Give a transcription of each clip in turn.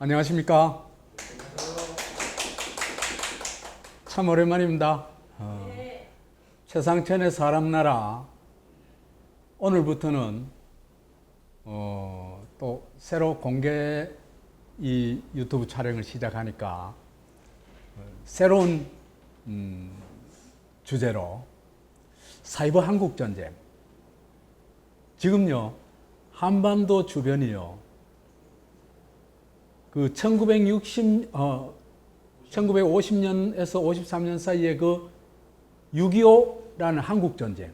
안녕하십니까? 참 오랜만입니다. 최상천의 사람나라 오늘부터는 또 새로 공개 이 유튜브 촬영을 시작하니까 새로운 주제로 사이버 한국 전쟁. 지금요 한반도 주변이요 그 1950년에서 53년 사이에 그 6.25라는 한국 전쟁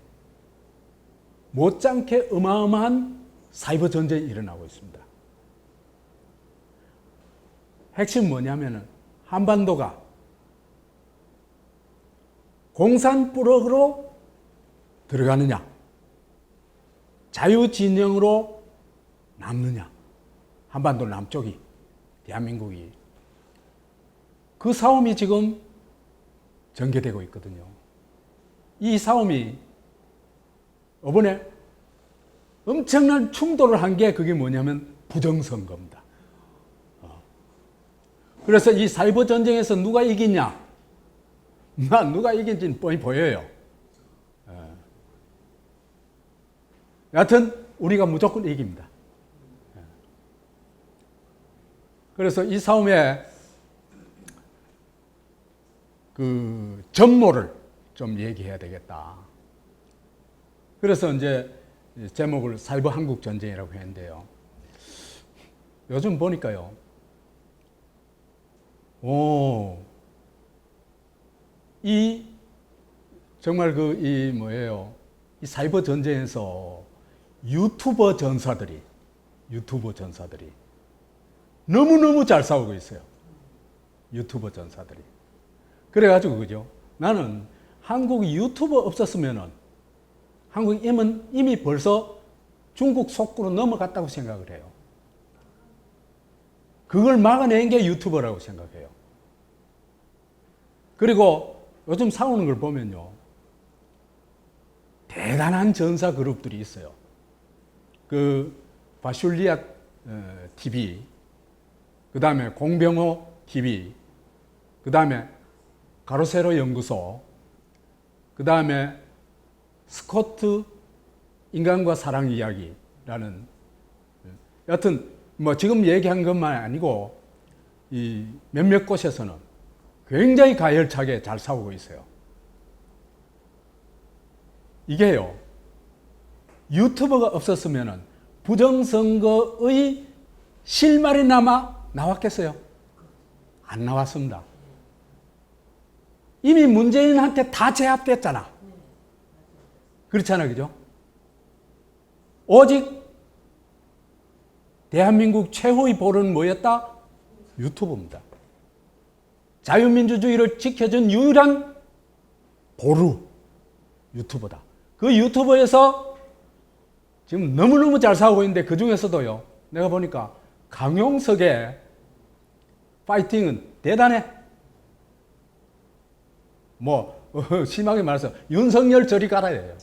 못지않게 어마어마한 사이버 전쟁이 일어나고 있습니다. 핵심 뭐냐면은 한반도가 공산블록으로 들어가느냐, 자유진영으로 남느냐, 한반도 남쪽이, 대한민국이. 그 싸움이 지금 전개되고 있거든요. 이 싸움이 이번에 엄청난 충돌을 한 게 그게 뭐냐면 부정선거입니다. 그래서 이 사이버 전쟁에서 누가 이기냐? 누가 이긴지는 뻔히 보여요. 여하튼 우리가 무조건 이깁니다. 그래서 이 싸움에 그 전모를 좀 얘기해야 되겠다. 그래서 이제 제목을 사이버 한국 전쟁이라고 했는데요. 요즘 보니까요. 정말 이 사이버 전쟁에서 유튜버 전사들이 너무너무 잘 싸우고 있어요. 유튜버 전사들이. 그래가지고, 그죠? 나는 한국 유튜버 없었으면은 한국 이미 벌써 중국 속구로 넘어갔다고 생각을 해요. 그걸 막아낸 게 유튜버라고 생각해요. 그리고 요즘 싸우는 걸 보면요. 대단한 전사 그룹들이 있어요. 그 바슐리아 TV, 그 다음에 공병호 TV, 그 다음에 가로세로 연구소, 그 다음에 스코트 인간과 사랑 이야기라는, 여하튼 뭐 지금 얘기한 것만 아니고 이 몇몇 곳에서는 굉장히 가열차게 잘 싸우고 있어요. 이게요, 유튜버가 없었으면 부정선거의 실마리 나왔겠어요? 안 나왔습니다. 이미 문재인한테 다 제압됐잖아. 그렇잖아요, 그죠? 오직 대한민국 최후의 보루는 뭐였다? 유튜브입니다. 자유민주주의를 지켜준 유일한 보루, 유튜버다. 그 유튜버에서 지금 너무너무 잘 싸우고 있는데 그 중에서도요, 내가 보니까 강용석의 파이팅은 대단해. 심하게 말해서 윤석열 저리 가라 해요.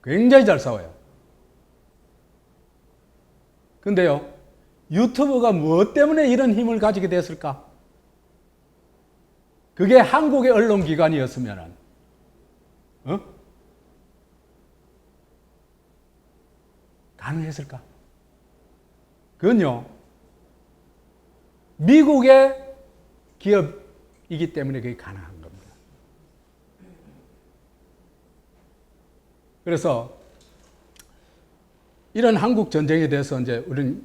굉장히 잘 싸워요. 근데요, 유튜브가 무엇 때문에 이런 힘을 가지게 됐을까? 그게 한국의 언론기관이었으면, 가능했을까? 그건요, 미국의 기업이기 때문에 그게 가능한 겁니다. 그래서 이런 한국 전쟁에 대해서 이제 우리는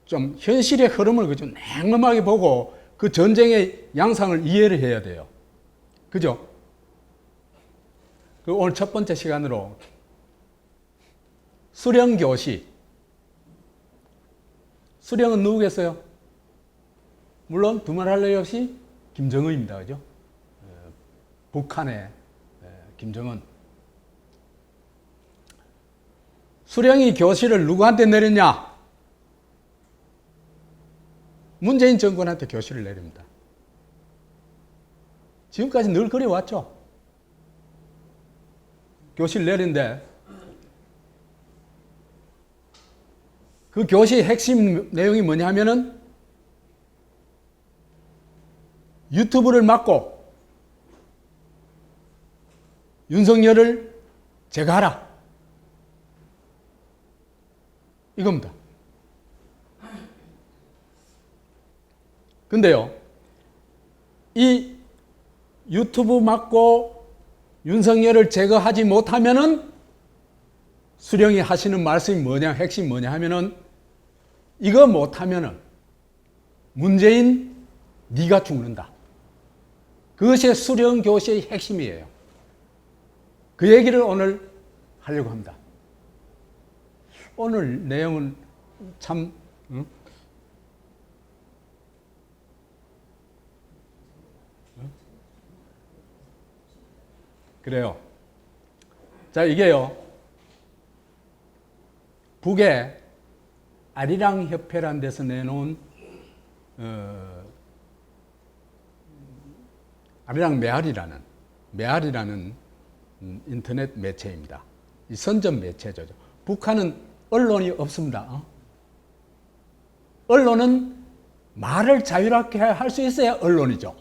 좀 현실의 흐름을 좀 냉엄하게 보고 그 전쟁의 양상을 이해를 해야 돼요. 그죠? 오늘 첫 번째 시간으로 수령교시. 수령은 누구겠어요? 물론 두말할 나위 없이 김정은입니다. 그죠? 북한의 김정은. 수령이 교시를 누구한테 내렸냐? 문재인 정권한테 교시를 내립니다. 지금까지 늘 그래왔죠. 교시를 내린데 그 교시 핵심 내용이 뭐냐면은 유튜브를 막고 윤석열을 제거하라. 이겁니다. 근데요, 이 유튜브 막고 윤석열을 제거하지 못하면은 수령이 하시는 말씀이 뭐냐, 핵심이 뭐냐 하면은 이거 못하면은 문재인 네가 죽는다. 그것이 수령 교시의 핵심이에요. 그 얘기를 오늘 하려고 합니다. 오늘 내용은 참 그래요. 자, 이게요, 북에 아리랑 협회라는 데서 내놓은 아리랑 메아리라는 인터넷 매체입니다. 이 선전 매체죠. 북한은 언론이 없습니다. 언론은 말을 자유롭게 할 수 있어야 언론이죠.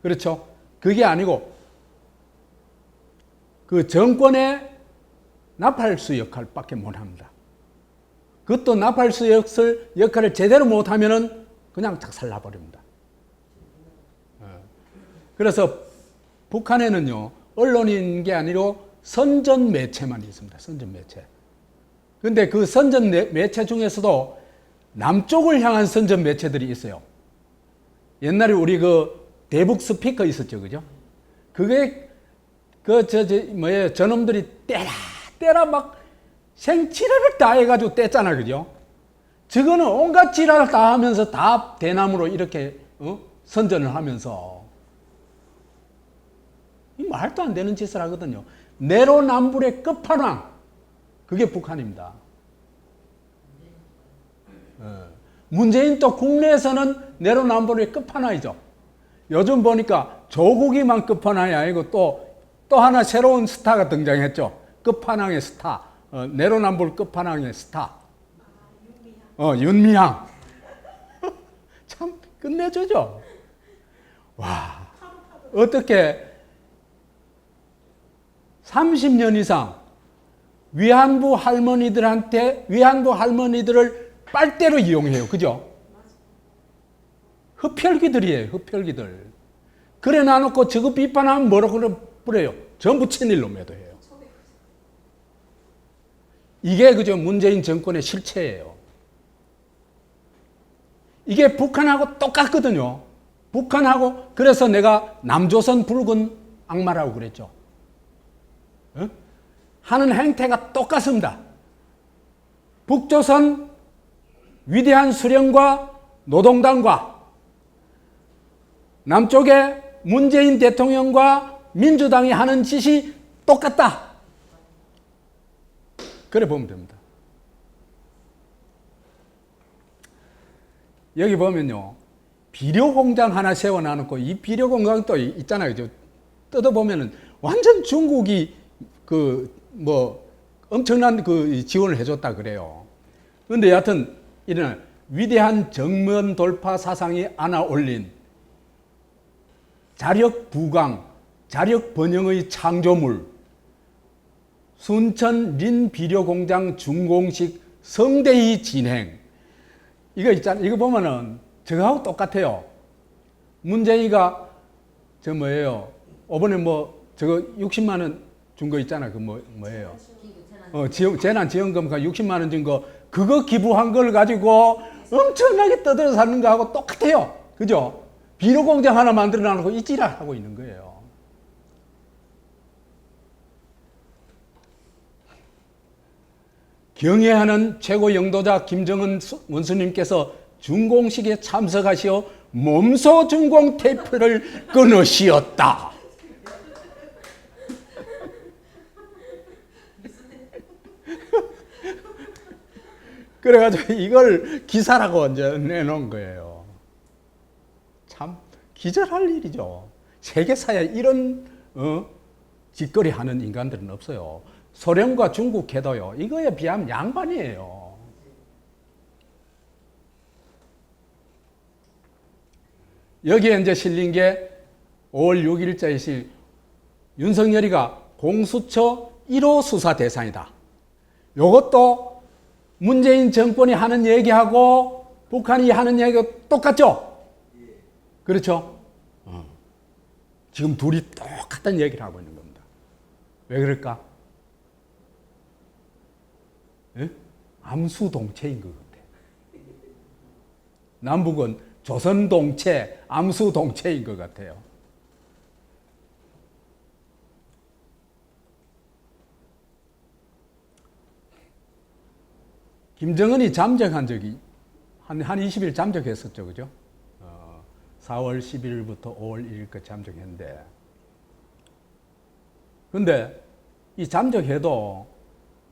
그렇죠? 그게 아니고 그 정권의 나팔수 역할밖에 못합니다. 그것도 나팔수 역할을 제대로 못하면은 그냥 작살나버립니다. 그래서 북한에는요, 언론인 게 아니고 선전 매체만 있습니다. 선전 매체. 근데 그 선전 매체 중에서도 남쪽을 향한 선전 매체들이 있어요. 옛날에 우리 그 대북 스피커 있었죠, 그죠? 그게 저놈들이 때라 막 생지랄을 다 해가지고 뗐잖아, 그죠? 저거는 온갖 지랄을 다 하면서 다 대나무로 이렇게 선전을 하면서 이 말도 안 되는 짓을 하거든요. 내로남불의 끝판왕, 그게 북한입니다. 문재인 또 국내에서는 내로남불의 끝판왕이죠. 요즘 보니까 조국이만 끝판왕이 아니고 또 하나 새로운 스타가 등장했죠. 끝판왕의 스타, 내로남불 끝판왕의 스타. 윤미향. 참 끝내주죠. 와, 어떻게 30년 이상 위안부 할머니들을 빨대로 이용해요. 그죠? 흡혈귀들이에요. 흡혈귀들. 그래 놔놓고 저거 비판하면 뭐라고 그래요? 전부 친일놈에도 해요. 이게 그저 문재인 정권의 실체예요. 이게 북한하고 똑같거든요. 북한하고, 그래서 내가 남조선 붉은 악마라고 그랬죠. 하는 행태가 똑같습니다. 북조선 위대한 수령과 노동당과 남쪽의 문재인 대통령과 민주당이 하는 짓이 똑같다. 그래 보면 됩니다. 여기 보면요, 비료공장 하나 세워놔놓고 이 비료공장 또 있잖아요. 뜯어보면은 완전 중국이 엄청난 지원을 해줬다 그래요. 근데 여하튼 이런 위대한 정면 돌파 사상이 안아 올린 자력 부강, 자력 번영의 창조물, 순천 린 비료공장 준공식 성대히 진행. 이거 있잖아요. 이거 보면은 저거하고 똑같아요. 문재인이가 이번에 저거 60만 원 준 거 있잖아. 뭐예요? 재난지원금 60만 원 준 거, 그거 기부한 걸 가지고 엄청나게 떠들어 사는 거하고 똑같아요. 그죠? 비료공장 하나 만들어 놓고 이 지랄 하고 있는 거예요. 경애하는 최고 영도자 김정은 원수님께서 준공식에 참석하시어 몸소 준공 테이프를 끊으시었다. 그래가지고 이걸 기사라고 이제 내놓은 거예요. 참 기절할 일이죠. 세계사에 이런 짓거리 하는 인간들은 없어요. 소련과 중국 해도요, 이거에 비하면 양반이에요. 여기에 이제 실린 게 5월 6일자에 윤석열이가 공수처 1호 수사 대상이다. 이것도 문재인 정권이 하는 얘기하고 북한이 하는 얘기가 똑같죠? 그렇죠? 지금 둘이 똑같은 얘기를 하고 있는 겁니다. 왜 그럴까? 예? 암수동체인 것 같아. 남북은 조선동체, 암수동체인 것 같아요. 김정은이 잠적한 적이 한 20일 잠적했었죠. 그죠? 4월 10일부터 5월 1일까지 잠적했는데, 근데 이 잠적해도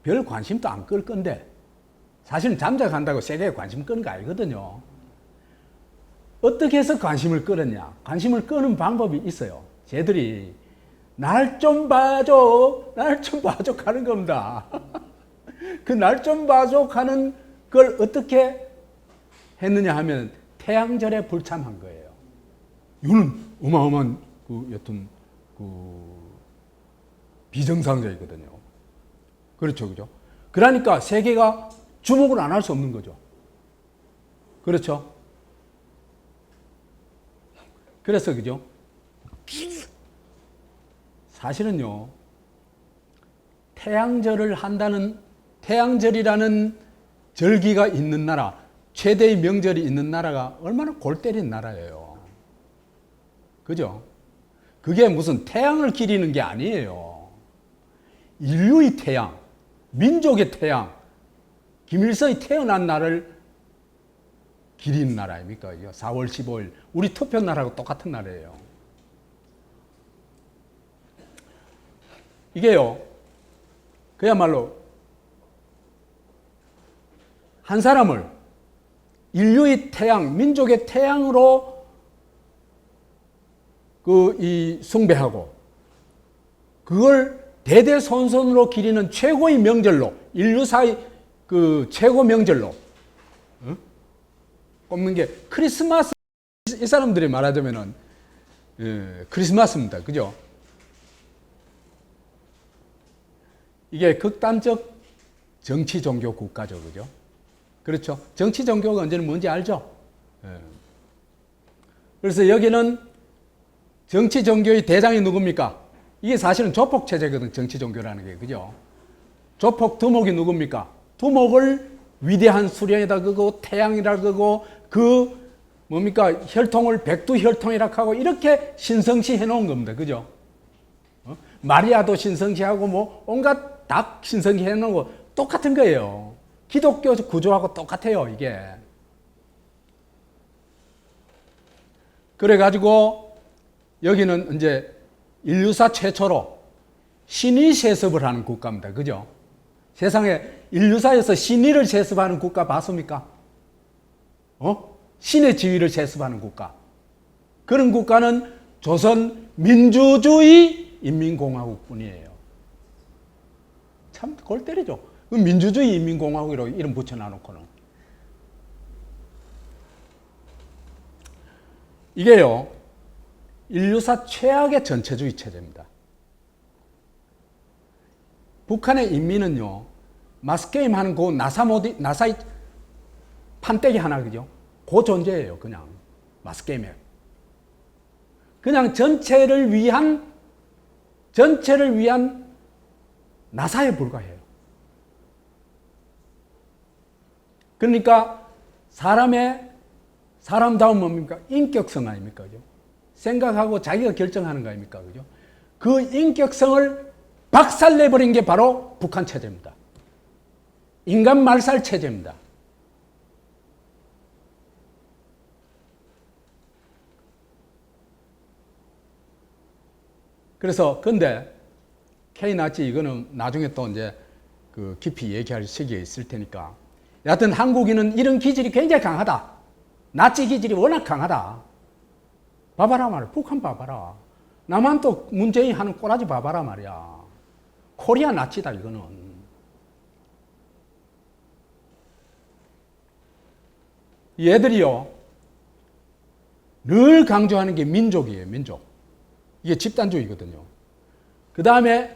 별 관심도 안 끌 건데, 사실은 잠적한다고 세계에 관심 끄는 거 아니거든요. 어떻게 해서 관심을 끌었냐? 관심을 끄는 방법이 있어요. 쟤들이 날 좀 봐줘, 날 좀 봐줘 하는 겁니다. 그 날 좀 봐줘 하는 걸 어떻게 했느냐 하면 태양절에 불참한 거예요. 이거는 어마어마한 여튼 비정상적이거든요. 그렇죠, 그죠? 그러니까 세계가 주목을 안 할 수 없는 거죠. 그렇죠? 그래서 그죠? 사실은요, 태양절이라는 절기가 있는 나라, 최대의 명절이 있는 나라가 얼마나 골 때린 나라예요. 그죠? 그게 무슨 태양을 기리는 게 아니에요. 인류의 태양, 민족의 태양, 김일성이 태어난 날을 기리는 나라 아닙니까? 4월 15일. 우리 투표 날하고 똑같은 날이에요. 이게요, 그야말로 한 사람을 인류의 태양, 민족의 태양으로 숭배하고 그걸 대대손손으로 기리는 최고의 명절로, 인류사의 최고 명절로 꼽는 게 크리스마스. 이 사람들이 말하자면은 크리스마스입니다. 그죠? 이게 극단적 정치 종교 국가죠. 그죠? 그렇죠? 정치 종교가 언제는 뭔지 알죠? 그래서 여기는 정치 종교의 대장이 누굽니까? 이게 사실은 조폭 체제거든, 정치 종교라는 게. 그죠? 조폭 두목이 누굽니까? 두목을 위대한 수령에다 그거 태양이라 그거 혈통을 백두혈통이라 하고 이렇게 신성시 해놓은 겁니다. 그죠? 마리아도 신성시하고 온갖 닭 신성시 해놓은 거 똑같은 거예요. 기독교 구조하고 똑같아요, 이게. 그래가지고 여기는 이제 인류사 최초로 신의 세습을 하는 국가입니다. 그죠? 세상에 인류사에서 신의를 세습하는 국가 봤습니까? 신의 지위를 세습하는 국가. 그런 국가는 조선 민주주의 인민공화국 뿐이에요. 참 골 때리죠. 민주주의 인민공화국이라고 이름 붙여놔놓고는. 이게요, 인류사 최악의 전체주의 체제입니다. 북한의 인민은요, 마스게임 하는 나사의 판때기 하나, 그죠? 그 존재예요, 그냥. 마스게임에. 그냥 전체를 위한 나사에 불과해요. 그러니까 사람다운 뭡니까? 인격성 아닙니까? 그죠? 생각하고 자기가 결정하는 거 아닙니까? 그죠? 그 인격성을 박살내버린 게 바로 북한 체제입니다. 인간 말살 체제입니다. 그래서, 근데, K나치 이거는 나중에 또 이제 깊이 얘기할 시기에 있을 테니까. 여하튼 한국인은 이런 기질이 굉장히 강하다. 나치 기질이 워낙 강하다. 봐봐라 말이야. 북한 봐봐라. 나만 또 문재인 하는 꼬라지 봐봐라 말이야. 코리아 나치다 이거는. 얘들이요, 늘 강조하는 게 민족이에요. 민족. 이게 집단주의거든요. 그 다음에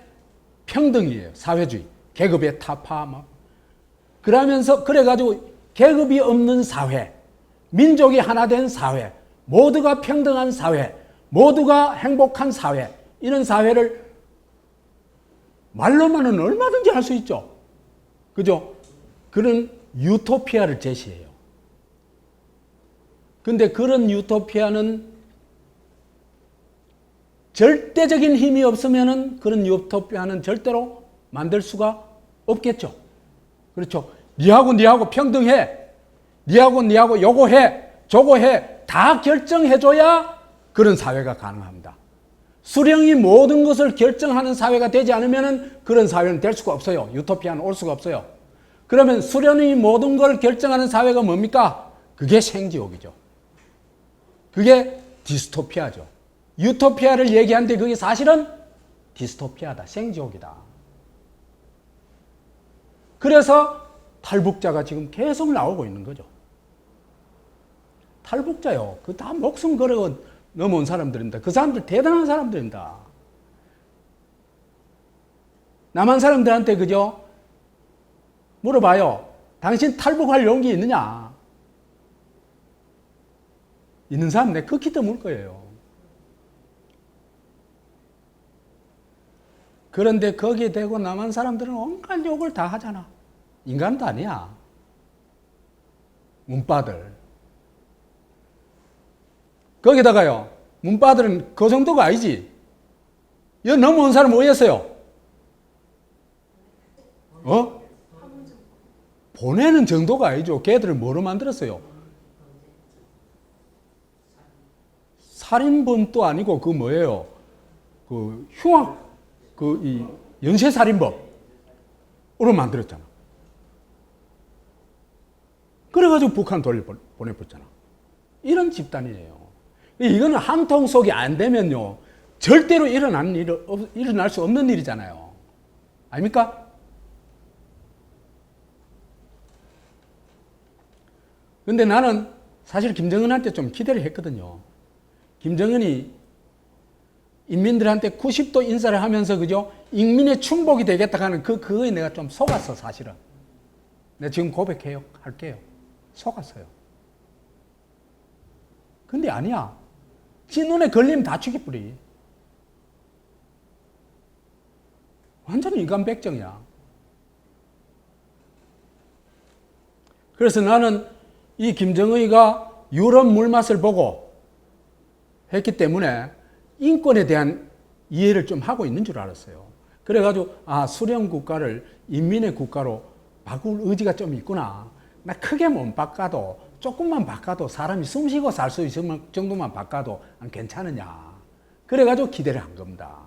평등이에요. 사회주의. 계급의 타파. 막. 그러면서, 그래가지고 계급이 없는 사회, 민족이 하나 된 사회, 모두가 평등한 사회, 모두가 행복한 사회, 이런 사회를 말로만은 얼마든지 할 수 있죠. 그죠? 그런 유토피아를 제시해요. 근데 그런 유토피아는 절대적인 힘이 없으면은 그런 유토피아는 절대로 만들 수가 없겠죠. 그렇죠. 니하고 평등해. 니하고 요거 해. 저거 해. 다 결정해줘야 그런 사회가 가능합니다. 수령이 모든 것을 결정하는 사회가 되지 않으면 그런 사회는 될 수가 없어요. 유토피아는 올 수가 없어요. 그러면 수령이 모든 걸 결정하는 사회가 뭡니까? 그게 생지옥이죠. 그게 디스토피아죠. 유토피아를 얘기하는데 그게 사실은 디스토피아다. 생지옥이다. 그래서 탈북자가 지금 계속 나오고 있는 거죠. 탈북자요. 그 다 목숨 걸어 넘어온 사람들입니다. 그 사람들 대단한 사람들입니다. 남한 사람들한테 그죠? 물어봐요. 당신 탈북할 용기 있느냐? 있는 사람 내 극히 드물 거예요. 그런데 거기에 대고 남한 사람들은 온갖 욕을 다 하잖아. 인간도 아니야. 문바들. 거기다가요, 문바들은 그 정도가 아니지. 여기 넘어온 사람 뭐였어요? 보내는 정도가 아니죠. 걔들을 뭐로 만들었어요? 살인범도 아니고, 그 뭐예요? 그 흉악, 이 연쇄살인범으로 만들었잖아. 그래가지고 북한 보내버렸잖아. 이런 집단이에요. 이거는 한 통 속이 안 되면요, 절대로 일어날 수 없는 일이잖아요. 아닙니까? 근데 나는 사실 김정은한테 좀 기대를 했거든요. 김정은이 인민들한테 90도 인사를 하면서, 그죠? 인민의 충복이 되겠다 하는 그거에 내가 좀 속았어, 사실은. 내가 지금 할게요. 속았어요. 근데 아니야. 지 눈에 걸리면 다 죽이뿌리. 완전히 인간백정이야. 그래서 나는 이 김정의가 유럽 물맛을 보고 했기 때문에 인권에 대한 이해를 좀 하고 있는 줄 알았어요. 그래가지고, 수령 국가를 인민의 국가로 바꿀 의지가 좀 있구나. 나 크게 못 바꿔도, 조금만 바꿔도, 사람이 숨 쉬고 살 수 있을 정도만 바꿔도 괜찮으냐. 그래가지고 기대를 한 겁니다.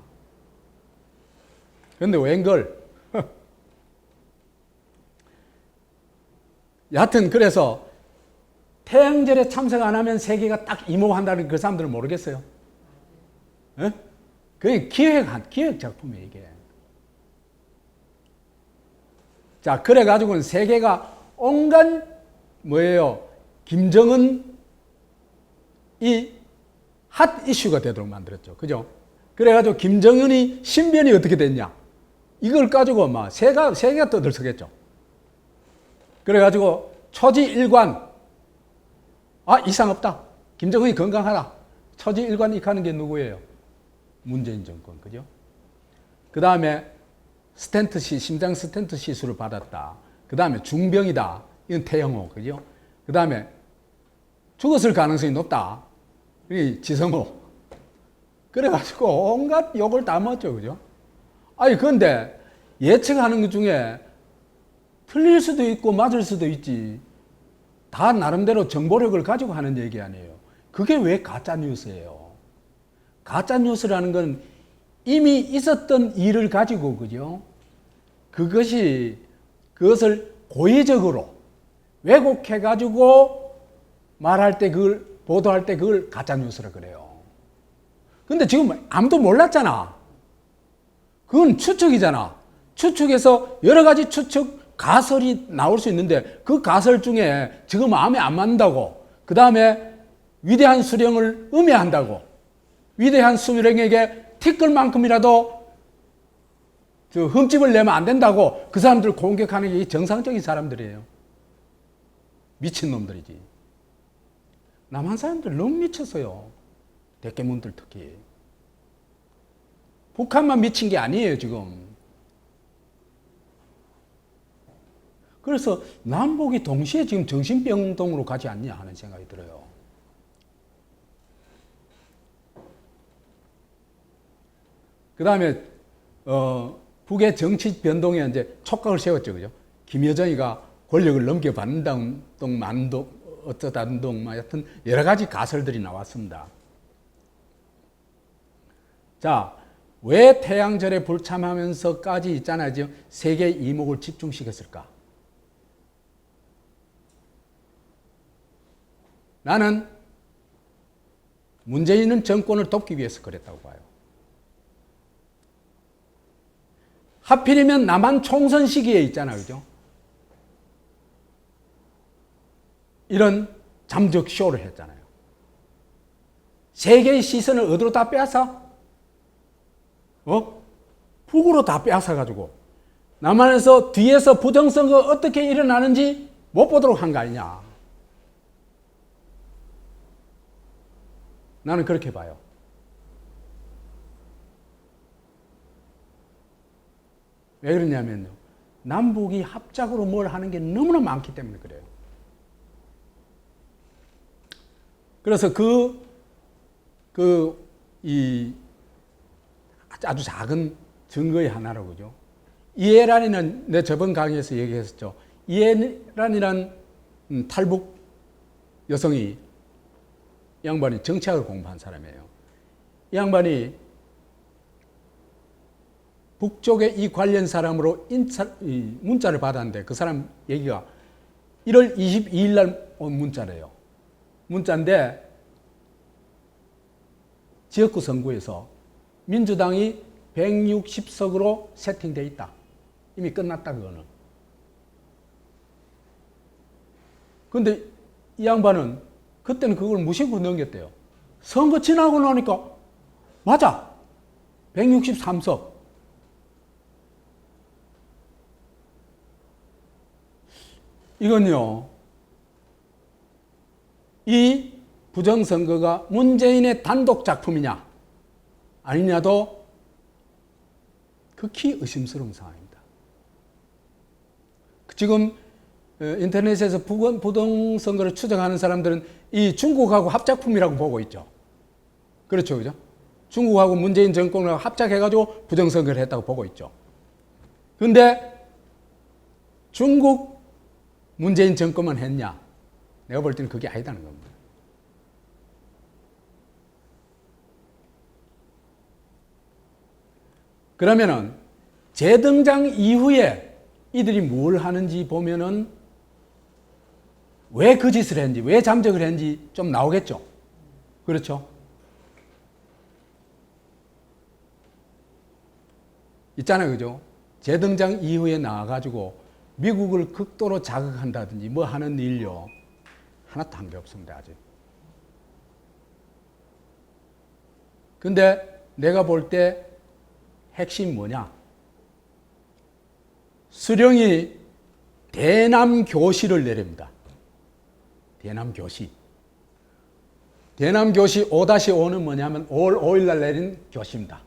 그런데 웬걸. 여하튼 그래서 태양절에 참석 안 하면 세계가 딱 이모한다는 그 사람들은 모르겠어요. 그게 기획 작품이에요, 이게. 자, 그래가지고는 세계가 온갖, 김정은이 핫 이슈가 되도록 만들었죠. 그죠? 그래가지고 김정은이 신변이 어떻게 됐냐? 이걸 가지고 막 세계가 떠들썩했죠. 그래가지고 초지일관, 이상 없다. 김정은이 건강하다. 초지일관 이카는 게 누구예요? 문재인 정권, 그죠? 그 다음에 심장 스텐트 시술을 받았다. 그 다음에 중병이다. 이건 태영호, 그죠? 그 다음에 죽었을 가능성이 높다. 이 지성호. 그래가지고 온갖 욕을 다 먹었죠, 그죠? 그런데 예측하는 것 중에 틀릴 수도 있고 맞을 수도 있지. 다 나름대로 정보력을 가지고 하는 얘기 아니에요. 그게 왜 가짜 뉴스예요? 가짜 뉴스라는 건 이미 있었던 일을 가지고, 그죠? 그것을 고의적으로 왜곡해가지고 말할 때 보도할 때 그걸 가짜 뉴스라 그래요. 근데 지금 아무도 몰랐잖아. 그건 추측이잖아. 추측에서 여러 가지 가설이 나올 수 있는데 그 가설 중에 지금 마음에 안 맞는다고, 그 다음에 위대한 수령을 음해한다고, 위대한 수령에게 티끌만큼이라도 저 흠집을 내면 안 된다고 그 사람들을 공격하는 게 정상적인 사람들이에요. 미친놈들이지. 남한 사람들 너무 미쳤어요. 대깨문들 특히. 북한만 미친 게 아니에요, 지금. 그래서 남북이 동시에 지금 정신병동으로 가지 않냐 하는 생각이 들어요. 그 다음에, 북의 정치 변동에 이제 촉각을 세웠죠, 그죠? 김여정이가 권력을 넘겨받는다는 동, 만동, 어쩌다는 동, 하여튼 여러 가지 가설들이 나왔습니다. 자, 왜 태양절에 불참하면서까지 있잖아요, 지금 세계 이목을 집중시켰을까? 나는 문재인은 정권을 돕기 위해서 그랬다고 봐요. 하필이면 남한 총선 시기에 있잖아요, 그죠? 이런 잠적 쇼를 했잖아요. 세계의 시선을 어디로 다 빼앗아? 북으로 다 빼앗아가지고 남한에서 뒤에서 부정선거 어떻게 일어나는지 못 보도록 한 거 아니냐. 나는 그렇게 봐요. 왜 그러냐면요. 남북이 합작으로 뭘 하는 게 너무나 많기 때문에 그래요. 그래서 아주 작은 증거의 하나로, 그죠? 이해란이는, 내 저번 강의에서 얘기했었죠. 이해란이란 탈북 여성이, 이 양반이 정치학을 공부한 사람이에요. 이 양반이 북쪽의 이 관련 사람으로 문자를 받았는데 그 사람 얘기가 1월 22일 날 온 문자래요. 문자인데 지역구 선거에서 민주당이 160석으로 세팅되어 있다. 이미 끝났다, 그거는. 그런데 이 양반은 그때는 그걸 무심코 넘겼대요. 선거 지나고 나니까 맞아. 163석. 이건요, 이 부정선거가 문재인의 단독 작품이냐 아니냐도 극히 의심스러운 상황입니다. 지금 인터넷에서 부정선거를 추정하는 사람들은 이 중국하고 합작품이라고 보고 있죠. 그렇죠, 그죠? 중국하고 문재인 정권하고 합작해가지고 부정선거를 했다고 보고 있죠. 그런데 중국 문재인 정권만 했냐? 내가 볼 때는 그게 아니다는 겁니다. 그러면은 재등장 이후에 이들이 뭘 하는지 보면은 왜 그 짓을 했는지, 왜 잠적을 했는지 좀 나오겠죠. 그렇죠? 있잖아요, 그죠? 재등장 이후에 나와가지고 미국을 극도로 자극한다든지 뭐 하는 일요. 하나도 한 게 없습니다, 아직. 근데 내가 볼 때 핵심이 뭐냐? 수령이 대남교시를 내립니다. 대남교시. 대남교시 5-5는 뭐냐면 5월 5일 날 내린 교시입니다.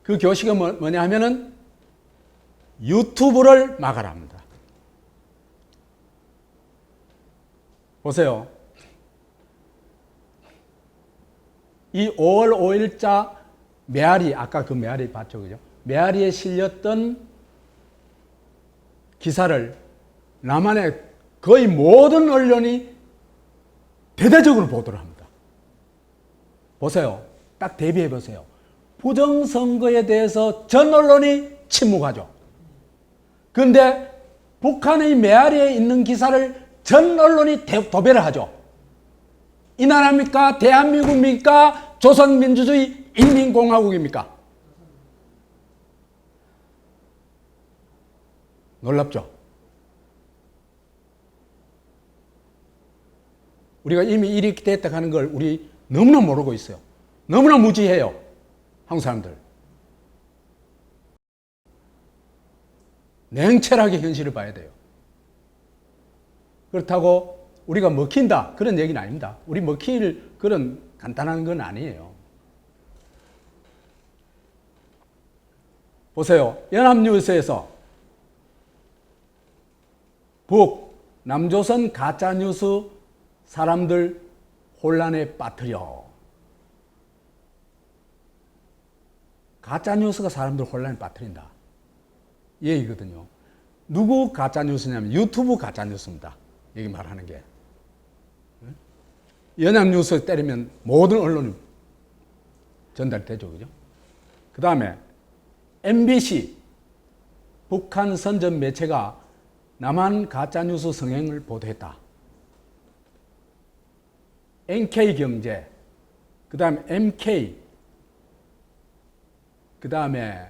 그 교시가 뭐냐 하면은 유튜브를 막아라 합니다. 보세요. 이 5월 5일자 메아리, 아까 그 메아리 봤죠, 그죠? 메아리에 실렸던 기사를 남한의 거의 모든 언론이 대대적으로 보도를 합니다. 보세요. 딱 대비해 보세요. 부정선거에 대해서 전 언론이 침묵하죠. 그런데 북한의 메아리에 있는 기사를 전 언론이 도배를 하죠. 이 나라입니까? 대한민국입니까? 조선민주주의 인민공화국입니까? 놀랍죠? 우리가 이미 이렇게 됐다 하는 걸 우리 너무나 모르고 있어요. 너무나 무지해요. 한국 사람들. 냉철하게 현실을 봐야 돼요. 그렇다고 우리가 먹힌다 그런 얘기는 아닙니다. 우리 먹힐 그런 간단한 건 아니에요. 보세요. 연합뉴스에서 남조선 가짜뉴스 사람들 혼란에 빠뜨려. 가짜뉴스가 사람들 혼란에 빠뜨린다. 이 얘기거든요. 누구 가짜뉴스냐면 유튜브 가짜뉴스입니다. 여기 말하는 게. 연합뉴스 때리면 모든 언론이 전달되죠. 그죠? 그 다음에 MBC, 북한 선전 매체가 남한 가짜뉴스 성행을 보도했다. NK경제, 그 다음에 MK, 그 다음에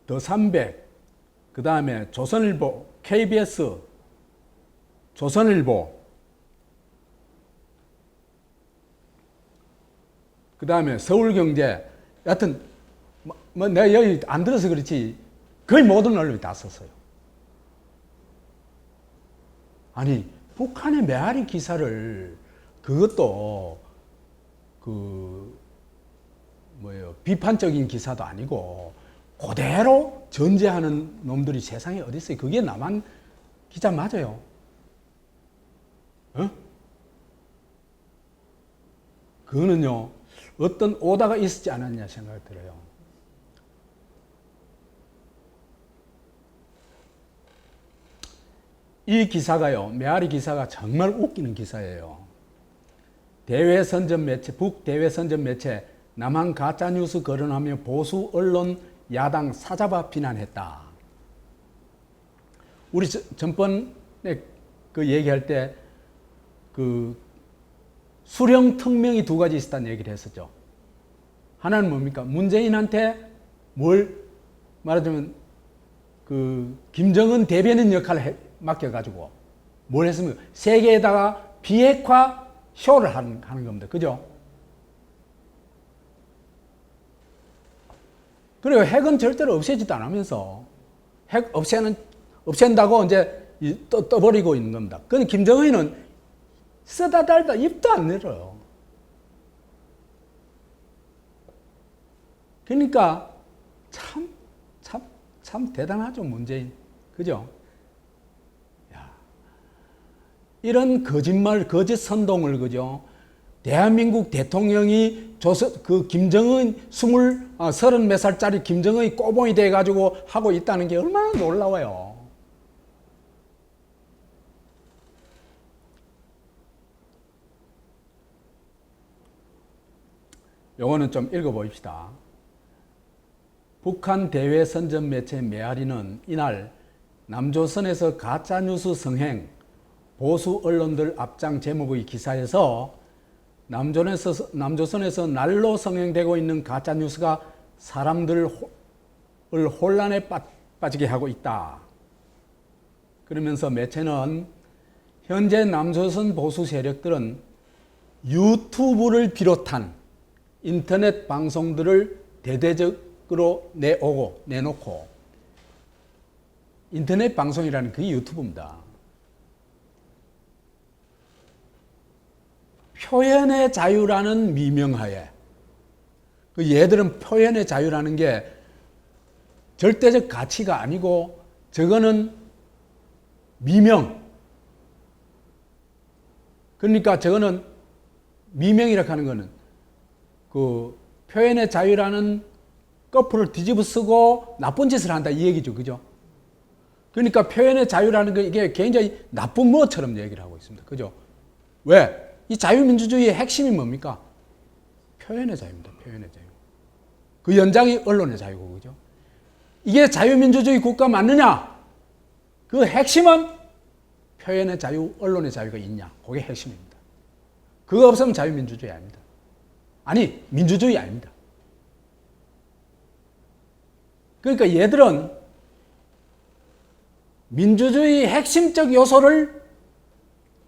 더300, 그 다음에 조선일보, KBS, 조선일보, 그 다음에 서울경제, 여하튼 내가 여기 안 들어서 그렇지 거의 모든 언론이 다 썼어요. 아니 북한의 메아리 기사를 그것도 비판적인 기사도 아니고 그대로 전제하는 놈들이 세상에 어디 있어요? 그게 남한 기자 맞아요? 그거는요 어떤 오다가 있었지 않았냐 생각이 들어요. 이 기사가요, 메아리 기사가 정말 웃기는 기사예요. 대외선전 매체, 북대외선전 매체, 남한 가짜뉴스 거론하며 보수 언론 야당 사잡아 비난했다. 우리 전번에 그 얘기할 때 그 수령 특명이 두 가지 있었다는 얘기를 했었죠. 하나는 뭡니까? 문재인한테 뭘 말하자면 그 김정은 대변인 역할을 맡겨가지고 뭘 했습니까? 세계에다가 비핵화 쇼를 하는 겁니다. 그죠? 그리고 핵은 절대로 없애지도 않으면서 핵 없앤다고 이제 떠버리고 있는 겁니다. 근데 김정은은 쓰다 달다 입도 안 내려요. 그러니까 참 대단하죠, 문재인. 그죠? 야, 이런 거짓말, 거짓 선동을, 그죠? 대한민국 대통령이 김정은 30몇 살짜리 김정은이 꼬봉이 돼가지고 하고 있다는 게 얼마나 놀라워요. 요거는 좀 읽어봅시다. 북한 대외 선전 매체 메아리는 이날 남조선에서 가짜뉴스 성행, 보수 언론들 앞장 제목의 기사에서 남조선에서 날로 성행되고 있는 가짜뉴스가 사람들을 혼란에 빠지게 하고 있다. 그러면서 매체는 현재 남조선 보수 세력들은 유튜브를 비롯한 인터넷 방송들을 대대적으로 내놓고 인터넷 방송이라는 그게 유튜브입니다. 표현의 자유라는 미명하에 얘들은 표현의 자유라는 게 절대적 가치가 아니고 저거는 미명. 그러니까 저거는 미명이라고 하는 거는 그 표현의 자유라는 거꾸를 뒤집어 쓰고 나쁜 짓을 한다 이 얘기죠. 그죠? 그러니까 표현의 자유라는 게 이게 굉장히 나쁜 뭐처럼 얘기를 하고 있습니다. 그죠? 왜? 이 자유민주주의의 핵심이 뭡니까? 표현의 자유입니다. 표현의 자유. 그 연장이 언론의 자유고, 그죠? 이게 자유민주주의 국가 맞느냐? 그 핵심은 표현의 자유, 언론의 자유가 있냐? 그게 핵심입니다. 그거 없으면 자유민주주의 아닙니다. 아니, 민주주의 아닙니다. 그러니까 얘들은 민주주의 핵심적 요소를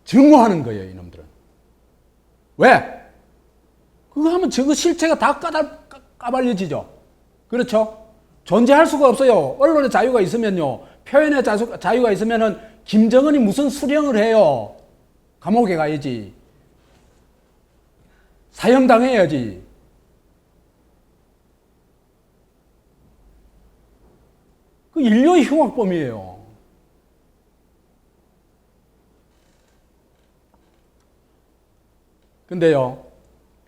증오하는 거예요, 이놈들은. 왜? 그거 하면 저거 실체가 다 까발려지죠. 그렇죠? 존재할 수가 없어요. 언론의 자유가 있으면요. 표현의 자유가 있으면은 김정은이 무슨 수령을 해요. 감옥에 가야지. 사형당해야지. 그 인류의 흉악범이에요. 근데요,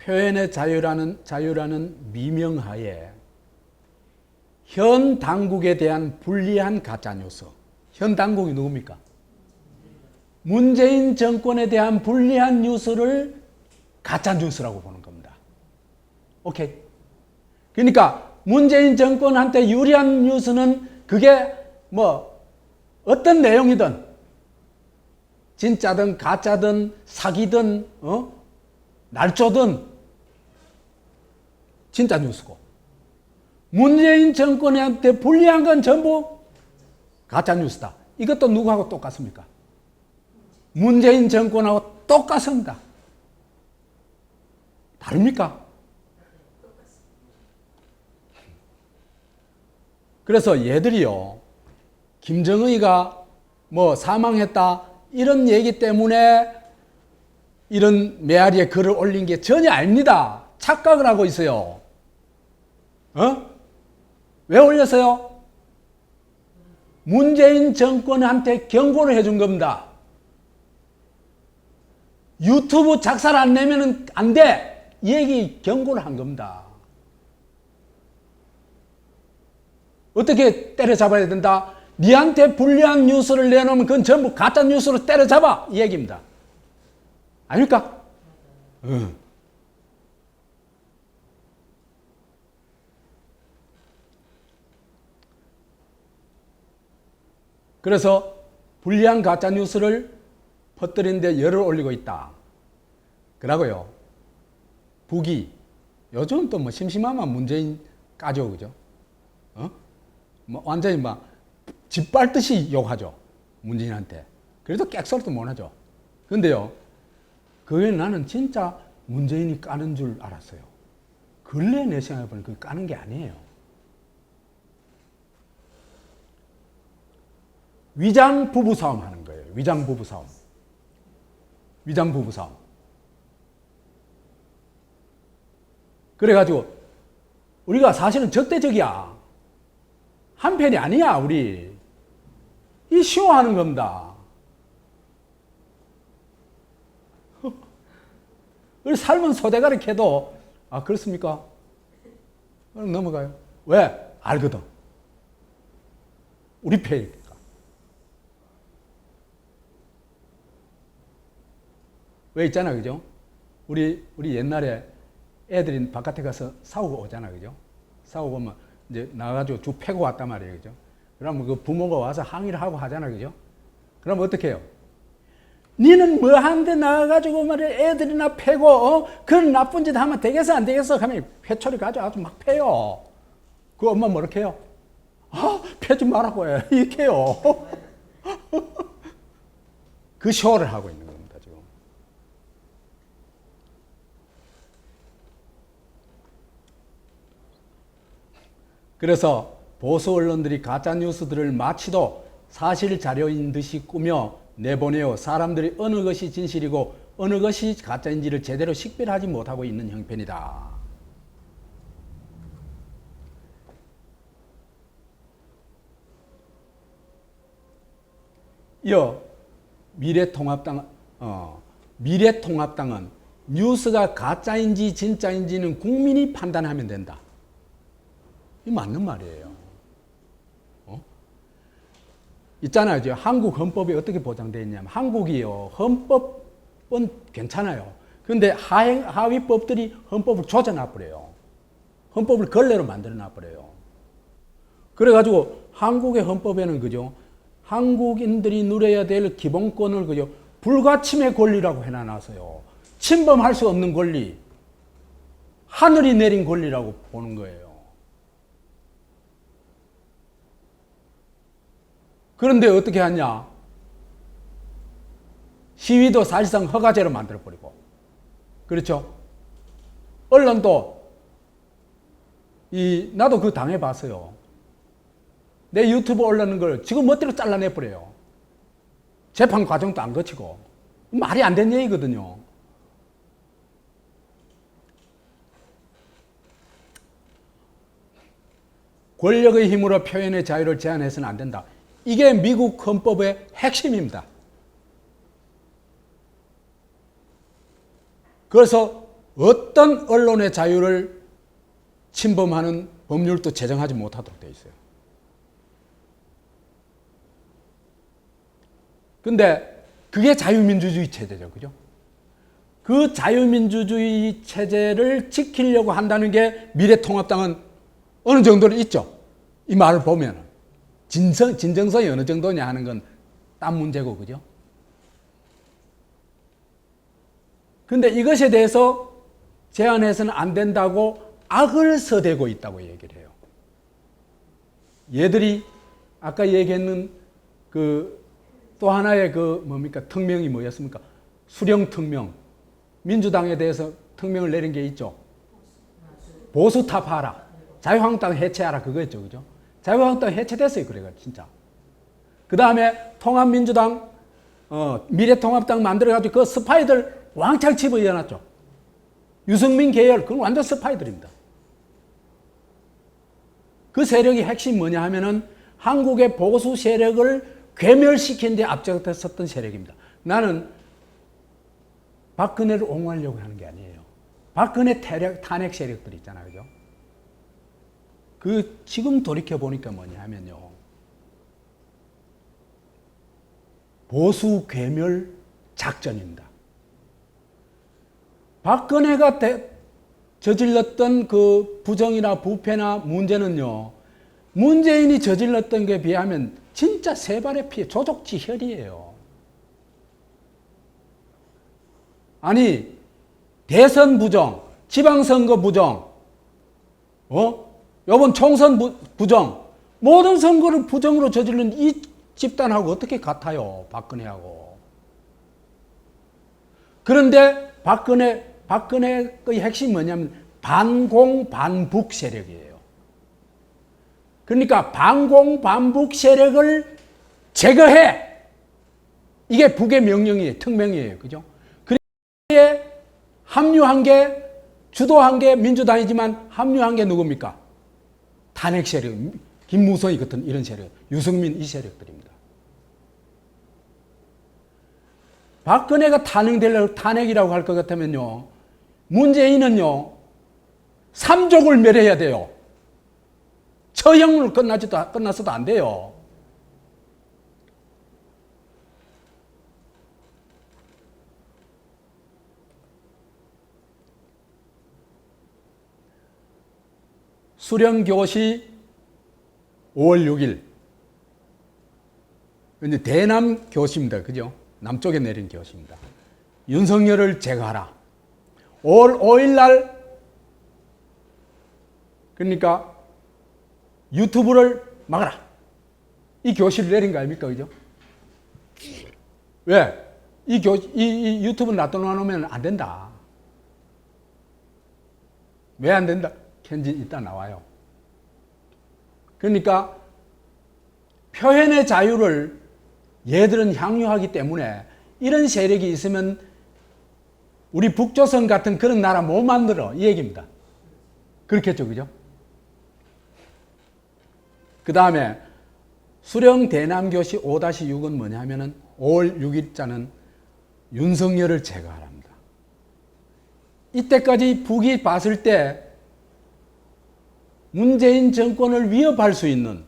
표현의 자유라는 미명하에 현 당국에 대한 불리한 가짜뉴스. 현 당국이 누굽니까? 문재인 정권에 대한 불리한 뉴스를 가짜뉴스라고 보는 겁니다. 오케이? 그러니까 문재인 정권한테 유리한 뉴스는 그게 뭐 어떤 내용이든 진짜든 가짜든 사기든 날조든 진짜 뉴스고, 문재인 정권한테 불리한 건 전부 가짜 뉴스다. 이것도 누구하고 똑같습니까? 문재인 정권하고 똑같습니다. 다릅니까? 그래서 얘들이요, 김정은이가 뭐 사망했다 이런 얘기 때문에 이런 메아리에 글을 올린 게 전혀 아닙니다. 착각을 하고 있어요. 왜 올렸어요? 문재인 정권한테 경고를 해준 겁니다. 유튜브 작살 안 내면 안 돼! 이 얘기 경고를 한 겁니다. 어떻게 때려잡아야 된다? 니한테 불리한 뉴스를 내놓으면 그건 전부 가짜 뉴스로 때려잡아! 이 얘기입니다. 아닙니까? 그래서 불리한 가짜 뉴스를 퍼뜨리는데 열을 올리고 있다. 그러고요, 북이 요즘 또 뭐 심심하면 문재인 까죠, 그죠? 뭐 완전히 막 짓밟듯이 욕하죠, 문재인한테. 그래도 객소리도 못 하죠. 근데요, 그게 나는 진짜 문재인이 까는 줄 알았어요. 근래 내 생각해보니 그게 까는 게 아니에요. 위장 부부싸움 하는 거예요. 위장 부부싸움. 위장 부부싸움. 그래가지고 우리가 사실은 적대적이야. 한편이 아니야, 우리. 이 쇼하는 겁니다. 우리 삶은 소대가리 캐도, 아, 그렇습니까? 그럼 넘어가요. 왜? 알거든. 우리 패니까. 왜 있잖아, 그죠? 우리 옛날에 애들이 바깥에 가서 싸우고 오잖아, 그죠? 싸우고 오면 이제 나가가지고 쭉 패고 왔단 말이에요, 그죠? 그러면 그 부모가 와서 항의를 하고 하잖아, 그죠? 그럼 어떻게 해요? 니는 뭐 하는데 나가가지고 말이야, 애들이나 패고, 그런 나쁜 짓 하면 되겠어, 안 되겠어? 하면 회초리 가지고 아주 막 패요. 그 엄마 뭐렇게 해요? 아, 패지 말라고 해. 이렇게 해요. 그 쇼를 하고 있는 겁니다, 지금. 그래서 보수 언론들이 가짜 뉴스들을 마치도 사실 자료인 듯이 꾸며 내보내어 사람들이 어느 것이 진실이고 어느 것이 가짜인지를 제대로 식별하지 못하고 있는 형편이다. 이어 미래통합당은 뉴스가 가짜인지 진짜인지는 국민이 판단하면 된다. 이 맞는 말이에요. 있잖아요. 이제 한국 헌법이 어떻게 보장되어 있냐면, 한국이요, 헌법은 괜찮아요. 그런데 하위법들이 헌법을 조져놔버려요. 헌법을 걸레로 만들어놔버려요. 그래가지고 한국의 헌법에는, 그죠, 한국인들이 누려야 될 기본권을, 그죠, 불가침의 권리라고 해놔놨어요. 침범할 수 없는 권리, 하늘이 내린 권리라고 보는 거예요. 그런데 어떻게 하냐? 시위도 사실상 허가제로 만들어버리고. 그렇죠? 언론도 나도 그거 당해봤어요. 내 유튜브 올라오는 걸 지금 멋대로 잘라내버려요. 재판 과정도 안 거치고. 말이 안 되는 얘기거든요. 권력의 힘으로 표현의 자유를 제한해서는 안 된다. 이게 미국 헌법의 핵심입니다. 그래서 어떤 언론의 자유를 침범하는 법률도 제정하지 못하도록 되어 있어요. 근데 그게 자유민주주의 체제죠. 그죠? 그 자유민주주의 체제를 지키려고 한다는 게 미래통합당은 어느 정도는 있죠. 이 말을 보면. 진정성이 어느 정도냐 하는 건 딴 문제고, 그죠? 근데 이것에 대해서 제한해서는 안 된다고 악을 써대고 있다고 얘기를 해요. 얘들이 아까 얘기했는 또 하나의 특명이 뭐였습니까? 수령특명. 민주당에 대해서 특명을 내린 게 있죠. 보수 타파하라. 자유한국당 해체하라. 그거였죠. 그죠? 자유한국당 해체됐어요. 그래가 진짜. 그 다음에 통합민주당, 미래통합당 만들어가지고 그 스파이들 왕창 집어넣어놨죠. 유승민 계열, 그건 완전 스파이들입니다. 그 세력이 핵심 뭐냐 하면은 한국의 보수 세력을 괴멸시키는 데 앞장섰던 세력입니다. 나는 박근혜를 옹호하려고 하는 게 아니에요. 박근혜 탄핵 세력들 있잖아요. 그죠? 지금 돌이켜보니까 뭐냐 하면요. 보수 괴멸 작전입니다. 박근혜가 저질렀던 그 부정이나 부패나 문제는요, 문재인이 저질렀던 것에 비하면 진짜 세 발의 피해, 조족지혈이에요. 아니, 대선 부정, 지방선거 부정, 이번 총선 부정, 모든 선거를 부정으로 저지른 이 집단하고 어떻게 같아요, 박근혜하고. 그런데 박근혜의 핵심이 뭐냐면 반공, 반북 세력이에요. 그러니까 반공, 반북 세력을 제거해! 이게 북의 명령이에요, 특명이에요. 그죠? 그리고 합류한 게, 주도한 게 민주당이지만 합류한 게 누굽니까? 탄핵 세력, 김무성이 같은 이런 세력, 유승민 이 세력들입니다. 박근혜가 탄핵이라고 할 것 같으면요, 문재인은요, 3족을 멸해야 돼요. 처형으로 끝나서도 안 돼요. 수령교시 5월 6일. 이제 대남 교시입니다. 그죠? 남쪽에 내린 교시입니다. 윤석열을 제거하라. 5월 5일 날, 그러니까 유튜브를 막아라. 이 교시를 내린 거 아닙니까? 그죠? 왜? 이 유튜브 놔둬놓으면 안 된다. 왜 안 된다? 현재 이따 나와요. 그러니까 표현의 자유를 얘들은 향유하기 때문에 이런 세력이 있으면 우리 북조선 같은 그런 나라 못 만들어. 이 얘기입니다. 그렇겠죠. 그죠? 그 다음에 수령 대남교시 5-6은 뭐냐 하면은 5월 6일자는 윤석열을 제거하랍니다. 이때까지 북이 봤을 때 문재인 정권을 위협할 수 있는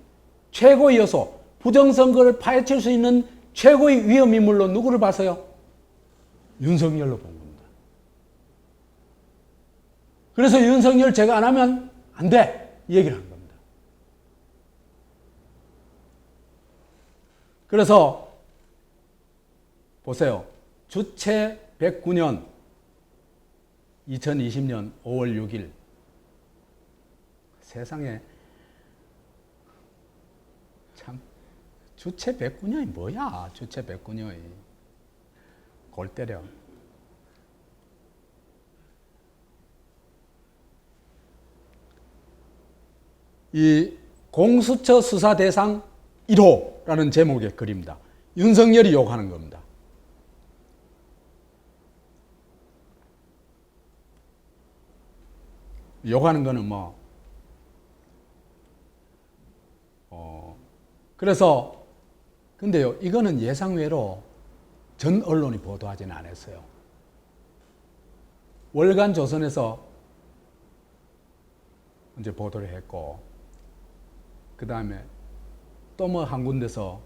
최고의 요소, 부정선거를 파헤칠 수 있는 최고의 위험인물로 누구를 봤어요? 윤석열로 본 겁니다. 그래서 윤석열 제거 안 하면 안 돼. 이 얘기를 한 겁니다. 그래서 보세요. 주체 109년 2020년 5월 6일 세상에 참 주체 109년이 뭐야? 주체 109년이 골 때려. 이 공수처 수사 대상 1호라는 제목의 글입니다. 윤석열이 욕하는 겁니다. 욕하는 거는 그래서 근데요, 이거는 예상외로 전 언론이 보도하지는 않았어요. 월간 조선에서 이제 보도를 했고, 그 다음에 또 한 군데서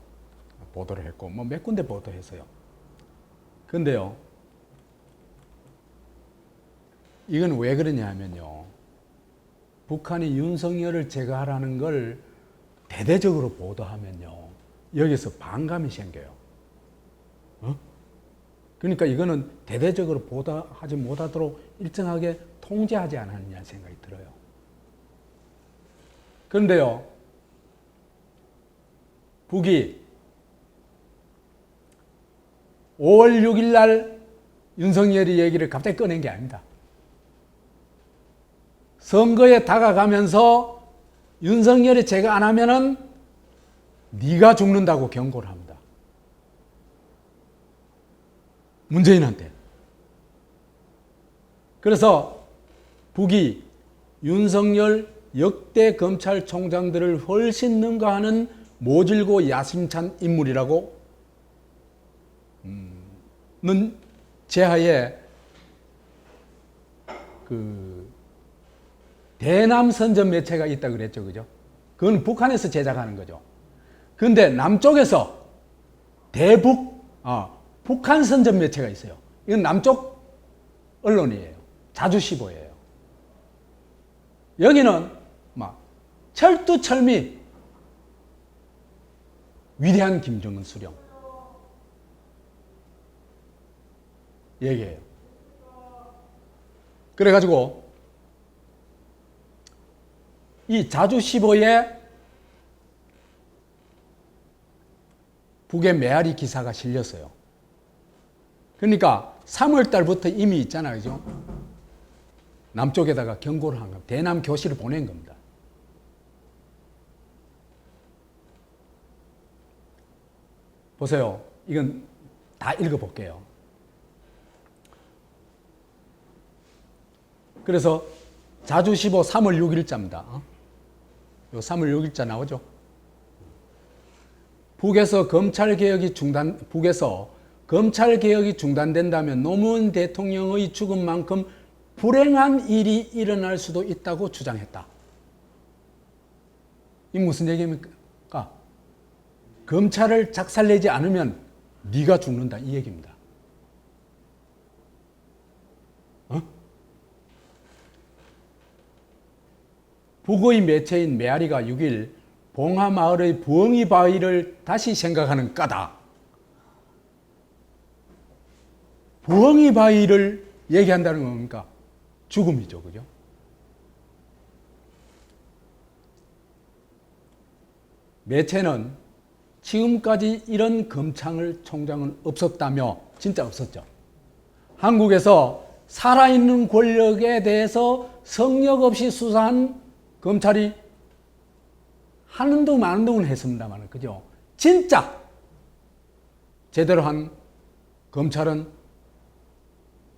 보도를 했고, 몇 군데 보도했어요. 근데요, 이건 왜 그러냐 하면요, 북한이 윤석열을 제거하라는 걸 대대적으로 보도하면요, 여기서 반감이 생겨요. 그러니까 이거는 대대적으로 보도하지 못하도록 일정하게 통제하지 않았느냐 생각이 들어요. 그런데요, 북이 5월 6일 날 윤석열이 얘기를 갑자기 꺼낸 게 아닙니다. 선거에 다가가면서 윤석열이 제거 안 하면은 네가 죽는다고 경고를 합니다. 문재인한테. 그래서 북이 윤석열 역대 검찰총장들을 훨씬 능가하는 모질고 야심찬 인물이라고 는 제하에 그 대남 선전 매체가 있다 그랬죠, 그죠? 그건 북한에서 제작하는 거죠. 그런데 남쪽에서 북한 선전 매체가 있어요. 이건 남쪽 언론이에요. 자주시보예요. 여기는 막 철두철미 위대한 김정은 수령 얘기해요. 그래가지고 이 자주시보에 북의 메아리 기사가 실렸어요. 그러니까 3월 달부터 이미 있잖아요, 그죠? 남쪽에다가 경고를 한 겁니다. 대남 교시를 보낸 겁니다. 보세요. 이건 다 읽어볼게요. 그래서 자주시보 3월 6일자입니다. 요 3월 6일자 나오죠? 북에서 검찰개혁이 중단된다면 노무현 대통령의 죽음만큼 불행한 일이 일어날 수도 있다고 주장했다. 이 무슨 얘기입니까? 검찰을 작살내지 않으면 네가 죽는다, 이 얘기입니다. 북의 매체인 메아리가 6일 봉하마을의 부엉이 바위를 다시 생각하는 까다. 부엉이 바위를 얘기한다는 건 뭡니까? 죽음이죠, 그죠? 매체는 지금까지 이런 검찰총장은 없었다며, 진짜 없었죠. 한국에서 살아있는 권력에 대해서 성역 없이 수사한 검찰이 하는 둥 마는 둥은 했습니다만, 그죠? 진짜 제대로 한 검찰은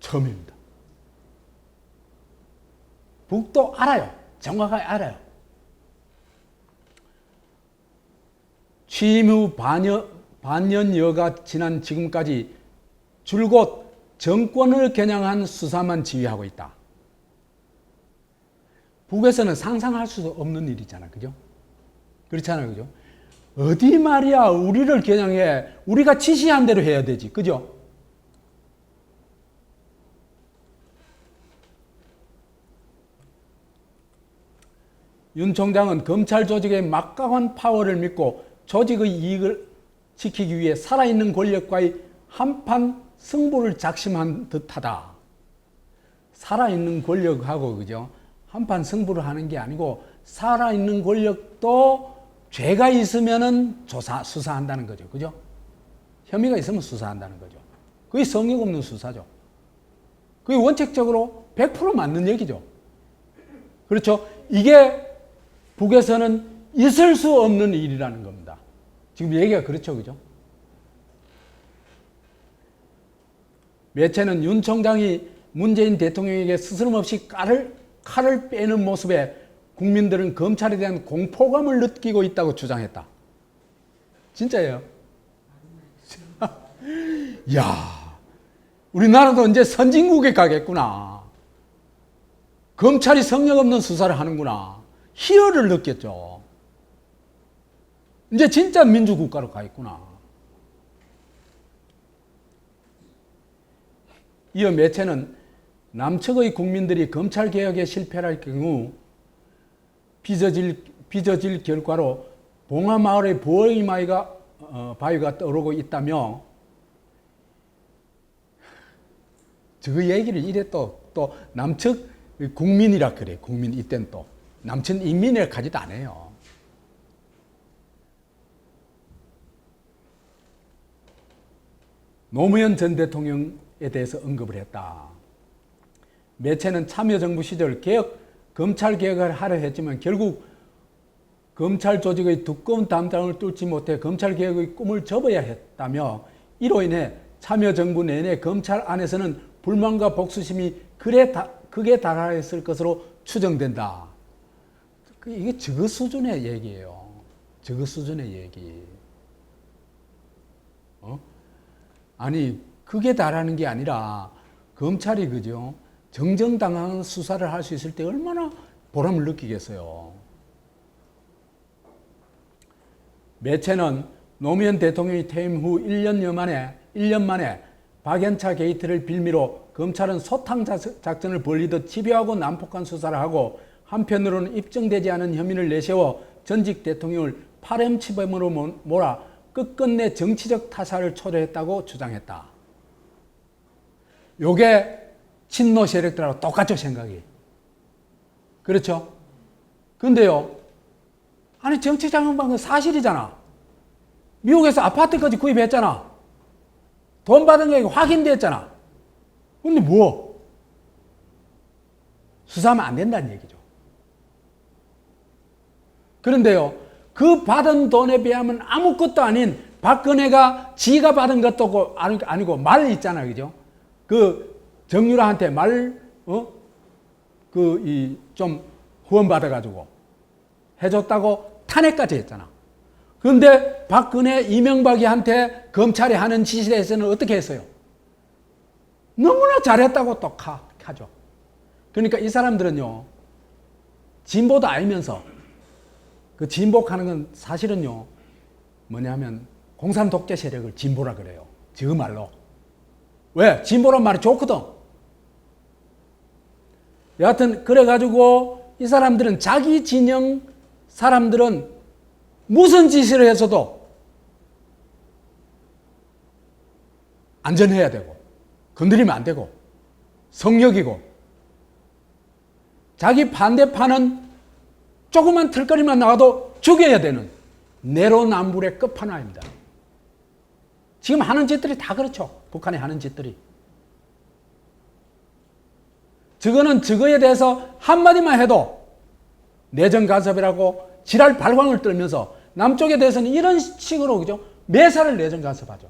처음입니다. 북도 알아요. 정확하게 알아요. 취임 후 반년여가 지난 지금까지 줄곧 정권을 겨냥한 수사만 지휘하고 있다. 북에서는 상상할 수도 없는 일이잖아, 그죠? 그렇잖아요, 그죠? 어디 말이야, 우리를 겨냥해. 우리가 지시한 대로 해야 되지, 그죠? 윤 총장은 검찰 조직의 막강한 파워를 믿고 조직의 이익을 지키기 위해 살아있는 권력과의 한판 승부를 작심한 듯하다. 살아있는 권력하고, 그죠? 한판 승부를 하는 게 아니고, 살아있는 권력도 죄가 있으면은 수사한다는 거죠. 그죠? 혐의가 있으면 수사한다는 거죠. 그게 성역 없는 수사죠. 그게 원칙적으로 100% 맞는 얘기죠. 그렇죠? 이게 북에서는 있을 수 없는 일이라는 겁니다. 지금 얘기가 그렇죠, 그죠? 매체는 윤 총장이 문재인 대통령에게 스스럼없이 칼을 빼는 모습에 국민들은 검찰에 대한 공포감을 느끼고 있다고 주장했다. 진짜예요. 야, 우리나라도 이제 선진국에 가겠구나. 검찰이 성역 없는 수사를 하는구나. 희열을 느꼈죠. 이제 진짜 민주국가로 가 있구나. 이어 매체는 남측의 국민들이 검찰개혁에 실패할 경우 빚어질 결과로 봉하마을의 보행 바위가 떠오르고 있다며 저 얘기를 이래 또 남측 국민이라 그래. 국민 이땐 또 남측 인민이라 하지도 않아요. 노무현 전 대통령에 대해서 언급을 했다. 매체는 참여정부 시절 검찰개혁을 하려 했지만 결국 검찰 조직의 두꺼운 담장을 뚫지 못해 검찰개혁의 꿈을 접어야 했다며 이로 인해 참여정부 내내 검찰 안에서는 불만과 복수심이 극에 달하였을 것으로 추정된다. 이게 저거 수준의 얘기예요. 저거 수준의 얘기. 아니 극에 달하는 게 아니라 검찰이 그죠? 정정당당한 수사를 할 수 있을 때 얼마나 보람을 느끼겠어요. 매체는 노무현 대통령이 퇴임 후 1년 만에 박연차 게이트를 빌미로 검찰은 소탕 작전을 벌이듯 집요하고 난폭한 수사를 하고 한편으로는 입증되지 않은 혐의를 내세워 전직 대통령을 파렴치범으로 몰아 끝끝내 정치적 타살을 초래했다고 주장했다. 요게 친노 세력들하고 똑같죠, 생각이. 그렇죠? 근데요, 아니, 정치자금방은 사실이잖아. 미국에서 아파트까지 구입했잖아. 돈 받은 게 확인됐잖아. 근데 뭐? 수사하면 안 된다는 얘기죠. 그런데요, 그 받은 돈에 비하면 아무것도 아닌 박근혜가 지가 받은 것도 아니고 말 있잖아요. 그죠? 그 정유라한테 좀 후원받아가지고 해줬다고 탄핵까지 했잖아. 그런데 박근혜, 이명박이한테 검찰이 하는 짓에 대해서는 어떻게 했어요? 너무나 잘했다고 또 하죠. 그러니까 이 사람들은요, 진보도 알면서 그 진보하는 건 사실은요, 뭐냐면 공산 독재 세력을 진보라 그래요. 저 말로. 왜? 진보란 말이 좋거든. 여하튼 그래가지고 이 사람들은 자기 진영 사람들은 무슨 짓을 해서도 안전해야 되고 건드리면 안 되고 성역이고 자기 반대파는 조그만 틀거리만 나와도 죽여야 되는 내로남불의 끝판왕입니다. 지금 하는 짓들이 다 그렇죠. 북한이 하는 짓들이. 저거에 대해서 한마디만 해도 내정 간섭이라고 지랄 발광을 떨면서 남쪽에 대해서는 이런 식으로 그죠? 매사를 내정 간섭하죠.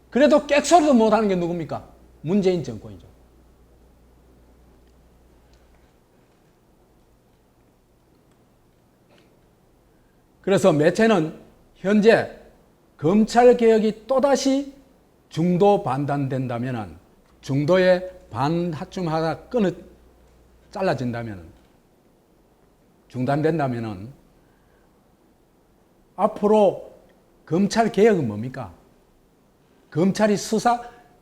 그래도 객소리도 못하는 게 누굽니까? 문재인 정권이죠. 그래서 매체는 현재 검찰개혁이 또다시 중도 반단된다면 중도에 반하쯤 하다 잘라진다면 중단된다면 앞으로 검찰개혁은 뭡니까? 검찰이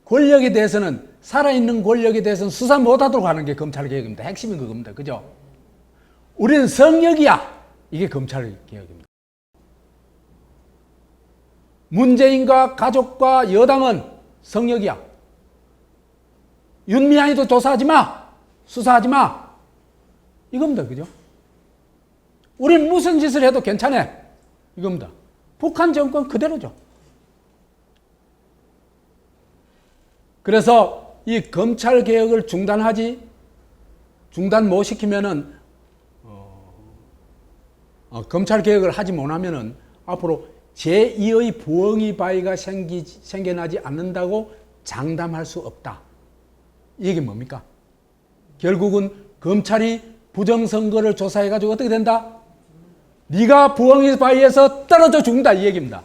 권력에 대해서는 살아있는 권력에 대해서는 수사 못하도록 하는 게 검찰개혁입니다. 핵심인 그겁니다. 그죠? 우리는 성역이야. 이게 검찰개혁입니다. 문재인과 가족과 여당은 성역이야. 윤미향이도 조사하지 마. 수사하지 마. 이겁니다. 그죠? 우린 무슨 짓을 해도 괜찮아. 이겁니다. 북한 정권 그대로죠. 그래서 이 검찰개혁을 중단하지 중단 못 시키면은 검찰 개혁을 하지 못하면은 앞으로 제2의 부엉이 바위가 생겨나지 않는다고 장담할 수 없다. 이게 뭡니까? 결국은 검찰이 부정선거를 조사해가지고 어떻게 된다? 네가 부엉이 바위에서 떨어져 죽는다 이 얘기입니다.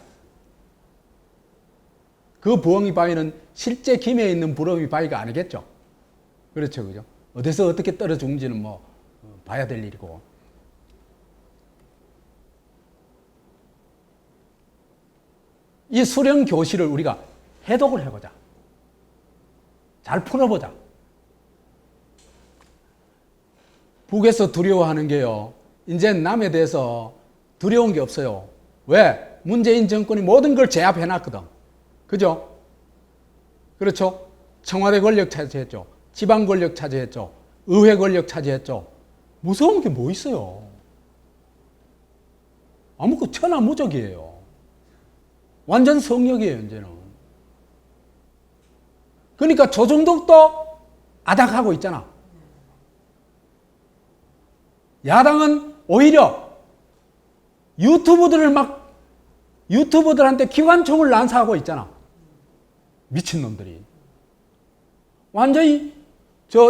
그 부엉이 바위는 실제 김해에 있는 부엉이 바위가 아니겠죠. 그렇죠, 그죠? 어디서 어떻게 떨어져 죽는지는 뭐 봐야 될 일이고. 이 수령 교실을 우리가 해독을 해보자. 잘 풀어보자. 북에서 두려워하는 게요, 이제 남에 대해서 두려운 게 없어요. 왜? 문재인 정권이 모든 걸 제압해놨거든. 그죠? 그렇죠? 청와대 권력 차지했죠. 지방 권력 차지했죠. 의회 권력 차지했죠. 무서운 게 뭐 있어요? 아무것도 천하무적이에요. 완전 성역이에요, 이제는. 그러니까 조정덕도 아닥하고 있잖아. 야당은 오히려 유튜버들한테 기관총을 난사하고 있잖아. 미친놈들이. 완전히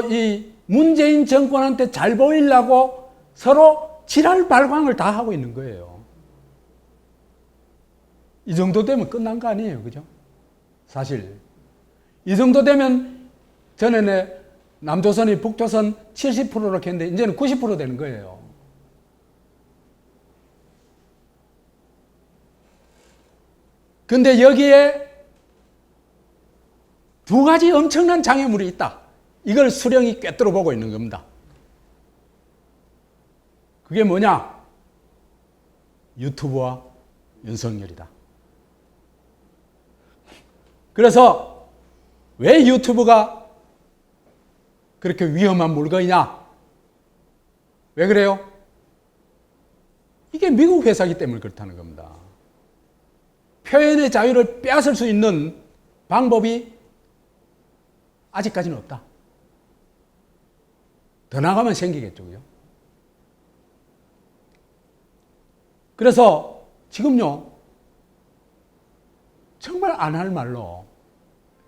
이 문재인 정권한테 잘 보이려고 서로 지랄 발광을 다 하고 있는 거예요. 이 정도 되면 끝난 거 아니에요, 그죠? 사실 이 정도 되면 전에 남조선이 북조선 70%로 했는데 이제는 90% 되는 거예요. 근데 여기에 두 가지 엄청난 장애물이 있다. 이걸 수령이 꿰뚫어 보고 있는 겁니다. 그게 뭐냐? 유튜브와 윤석열이다. 그래서 왜 유튜브가 그렇게 위험한 물건이냐? 왜 그래요? 이게 미국 회사이기 때문에 그렇다는 겁니다. 표현의 자유를 빼앗을 수 있는 방법이 아직까지는 없다. 더 나가면 생기겠죠. 그래서 지금요, 정말 안 할 말로,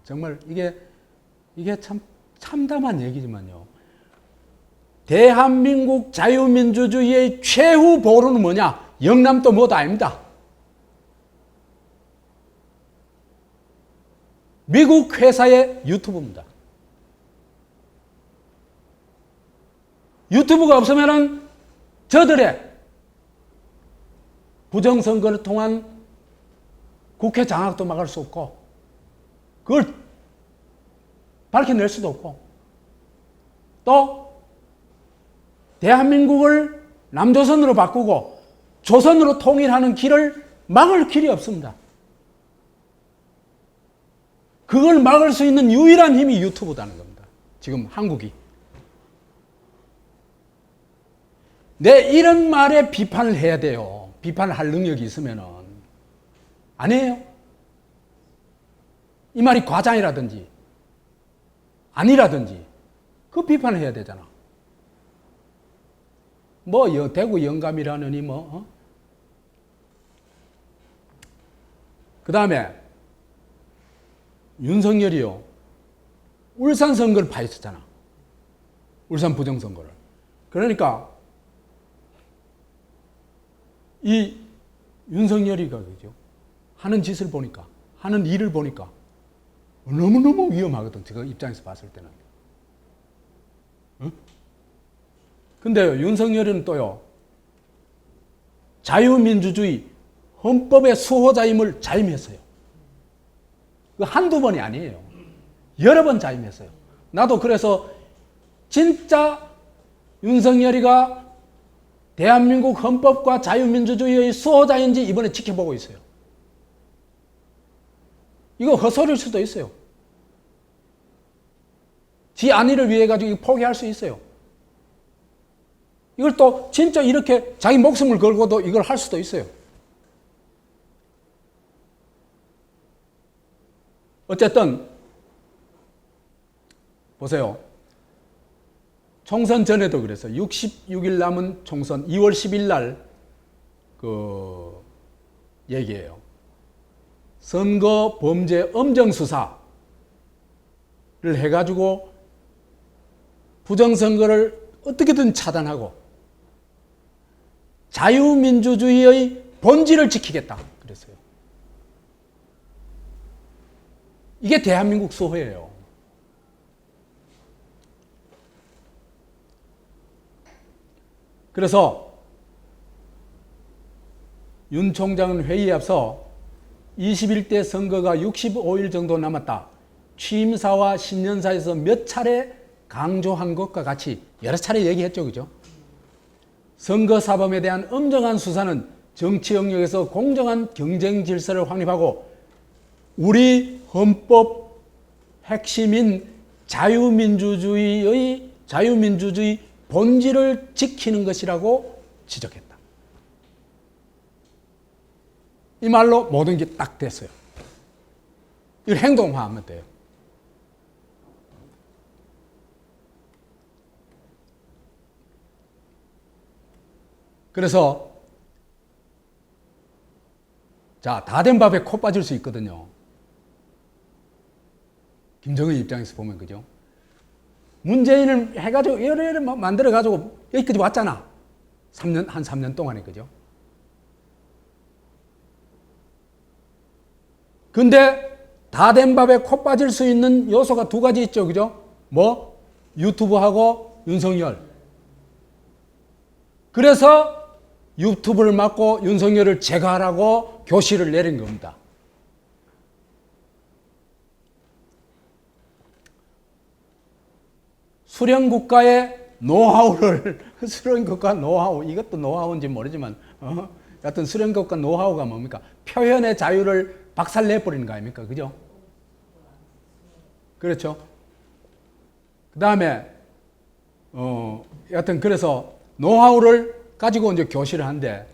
정말 이게 참 참담한 얘기지만요, 대한민국 자유민주주의의 최후 보루는 뭐냐? 영남도 뭐도 아닙니다. 미국 회사의 유튜브입니다. 유튜브가 없으면은 저들의 부정선거를 통한 국회 장악도 막을 수 없고, 그걸 밝혀낼 수도 없고, 또 대한민국을 남조선으로 바꾸고 조선으로 통일하는 길을 막을 길이 없습니다. 그걸 막을 수 있는 유일한 힘이 유튜브다는 겁니다. 지금 한국이. 내 이런 말에 비판을 해야 돼요. 비판을 할 능력이 있으면은. 아니에요. 이 말이 과장이라든지 아니라든지 그 비판을 해야 되잖아. 뭐 대구 영감이라느니 뭐. 그 다음에 윤석열이요, 울산 선거를 파헤쳤잖아. 울산 부정선거를. 그러니까 이 윤석열이가 그죠, 하는 짓을 보니까, 하는 일을 보니까 너무너무 위험하거든, 제가 입장에서 봤을 때는. 응? 근데 윤석열은 또요, 자유민주주의 헌법의 수호자임을 자임했어요. 그 한두 번이 아니에요. 여러 번 자임했어요. 나도 그래서 진짜 윤석열이가 대한민국 헌법과 자유민주주의의 수호자인지 이번에 지켜보고 있어요. 이거 헛소리일 수도 있어요. 지 안위를 위해 가지고 포기할 수 있어요. 이걸 또 진짜 이렇게 자기 목숨을 걸고도 이걸 할 수도 있어요. 어쨌든 보세요. 총선 전에도 그랬어요. 66일 남은 총선 2월 10일 날 그 얘기해요. 선거 범죄 엄정 수사를 해가지고 부정선거를 어떻게든 차단하고 자유민주주의의 본질을 지키겠다 그랬어요. 이게 대한민국 수호예요. 그래서 윤 총장은 회의에 앞서 21대 선거가 65일 정도 남았다. 취임사와 신년사에서 몇 차례 강조한 것과 같이 여러 차례 얘기했죠. 그죠? 선거사범에 대한 엄정한 수사는 정치 영역에서 공정한 경쟁 질서를 확립하고 우리 헌법 핵심인 자유민주주의 본질을 지키는 것이라고 지적했다. 이 말로 모든 게 딱 됐어요. 이걸 행동화하면 돼요. 그래서 자, 다 된 밥에 코 빠질 수 있거든요. 김정은 입장에서 보면 그죠? 문재인을 해가지고 여러 만들어가지고 여기까지 왔잖아. 한 3년 동안에 그죠? 근데 다 된 밥에 코 빠질 수 있는 요소가 두 가지 있죠. 그죠? 뭐? 유튜브하고 윤석열. 그래서 유튜브를 막고 윤석열을 제거하라고 교시를 내린 겁니다. 수령국가의 노하우를, 수령국가 노하우, 이것도 노하우인지 모르지만, 여하튼 수령국가 노하우가 뭡니까? 표현의 자유를 박살내버리는 거 아닙니까? 그죠? 그렇죠? 그 다음에, 여하튼 그래서 노하우를 가지고 이제 교실을 하는데,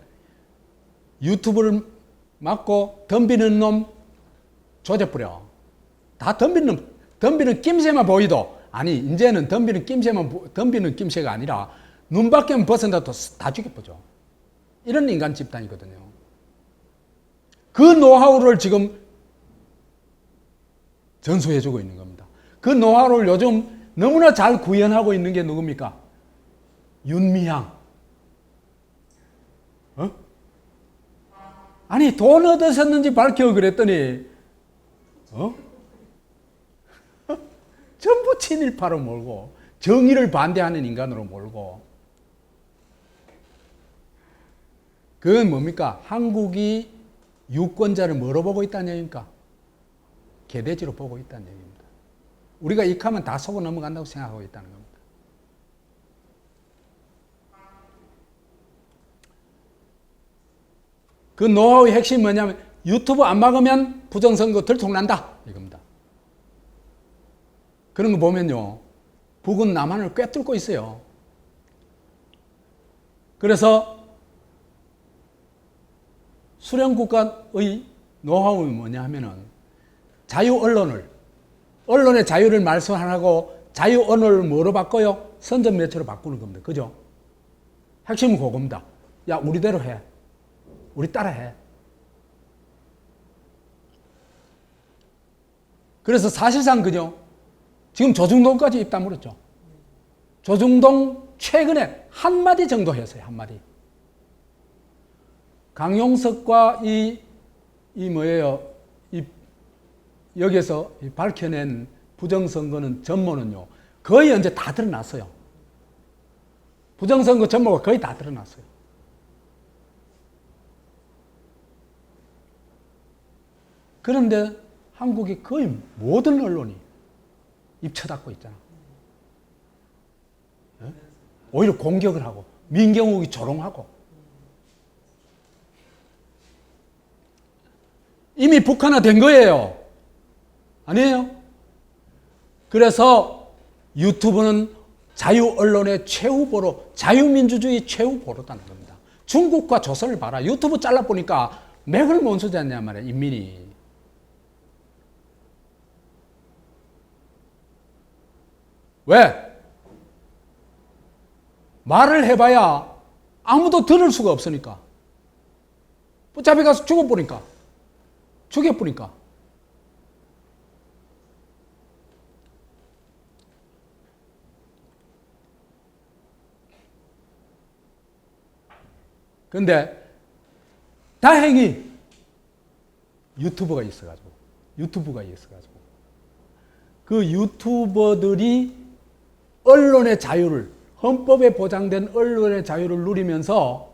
유튜브를 막고 덤비는 놈 조져버려. 다 덤비는 낌새만 보이도, 아니, 이제는 덤비는 낌새가 아니라, 눈밖에만 벗어나도 다 죽여보죠. 이런 인간 집단이거든요. 그 노하우를 지금 전수해주고 있는 겁니다. 그 노하우를 요즘 너무나 잘 구현하고 있는 게 누굽니까? 윤미향. 아니, 돈 얻으셨는지 밝혀 그랬더니, 전부 친일파로 몰고, 정의를 반대하는 인간으로 몰고, 그건 뭡니까? 한국이 유권자를 뭐로 보고 있다는 얘기입니까? 개돼지로 보고 있다는 얘기입니다. 우리가 익하면 다 속어 넘어간다고 생각하고 있다는 겁니다. 그 노하우의 핵심이 뭐냐면 유튜브 안 막으면 부정선거 들통난다 이겁니다. 그런 거 보면요, 북은 남한을 꿰뚫고 있어요. 그래서 수령국가의 노하우는 뭐냐 하면은 언론의 자유를 말소 안 하고 자유 언어를 뭐로 바꿔요? 선전 매체로 바꾸는 겁니다. 그죠? 핵심은 그겁니다. 야, 우리대로 해. 우리 따라 해. 그래서 사실상 그죠? 지금 조중동까지 입 다물었죠. 조중동 최근에 한마디 정도 했어요. 한마디. 강용석과 여기에서 밝혀낸 부정선거는 전모는요, 거의 이제 다 드러났어요. 부정선거 전모가 거의 다 드러났어요. 그런데 한국의 거의 모든 언론이 입쳐닫고 있잖아. 오히려 공격을 하고, 민경욱이 조롱하고. 이미 북한화된 거예요. 아니에요? 그래서 유튜브는 자유 언론의 최후보로, 자유민주주의 최후보로다는 겁니다. 중국과 조선을 봐라. 유튜브 잘라보니까 맥을 못 쓰지 않냐 말이야, 인민이. 왜? 말을 해봐야 아무도 들을 수가 없으니까. 붙잡혀 가서 죽여버리니까. 근데 다행히 유튜브가 있어가지고 그 유튜버들이 언론의 자유를, 헌법에 보장된 언론의 자유를 누리면서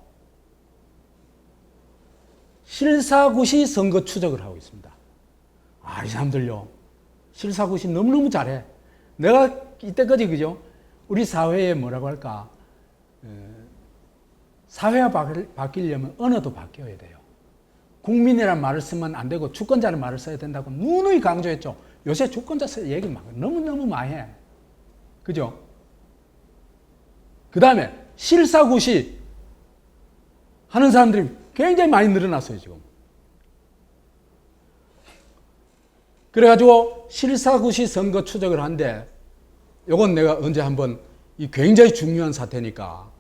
실사구시 선거 추적을 하고 있습니다. 이 사람들요, 실사구시 너무너무 잘해. 내가 이때까지, 그죠? 우리 사회에 뭐라고 할까? 사회가 바뀌려면 언어도 바뀌어야 돼요. 국민이란 말을 쓰면 안 되고 주권자는 말을 써야 된다고 누누이 강조했죠. 요새 주권자 얘기 너무너무 많이 해. 그죠? 그 다음에 실사구시 하는 사람들이 굉장히 많이 늘어났어요, 지금. 그래가지고 실사구시 선거 추적을 하는데, 요건 내가 언제 한번, 이 굉장히 중요한 사태니까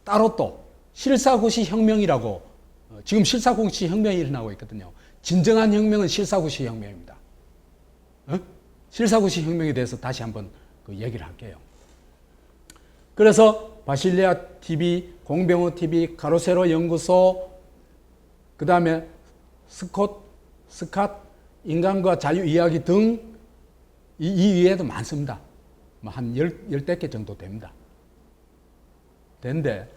따로 또 실사구시 혁명이라고, 지금 실사구시 혁명이 일어나고 있거든요. 진정한 혁명은 실사구시 혁명입니다. 실사구시 혁명에 대해서 다시 한번 얘기를 할게요. 그래서 바실레아 TV, 공병호 TV, 가로세로 연구소, 그 다음에 스캇, 인간과 자유 이야기 등 이 위에도 많습니다. 한 10개 정도 됩니다. 되는데,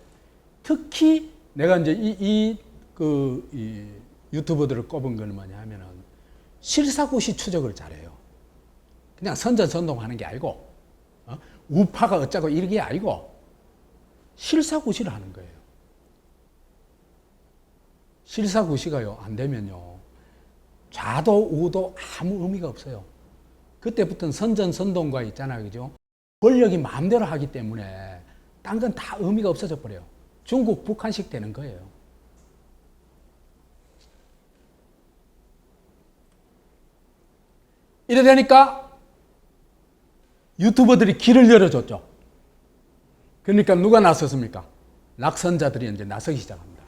특히 내가 이제 이 유튜버들을 꼽은 건 뭐냐 하면은 실사구시 추적을 잘해요. 그냥 선전선동하는 게 아니고, 우파가 어쩌고 이런 게 아니고, 실사구시를 하는 거예요. 실사구시가요, 안 되면요, 좌도 우도 아무 의미가 없어요. 그때부터는 선전선동과 있잖아요, 그죠? 권력이 마음대로 하기 때문에 딴 건 다 의미가 없어져 버려요. 중국, 북한식 되는 거예요. 이래 되니까 유튜버들이 길을 열어줬죠. 그러니까 누가 나섰습니까? 낙선자들이 이제 나서기 시작합니다.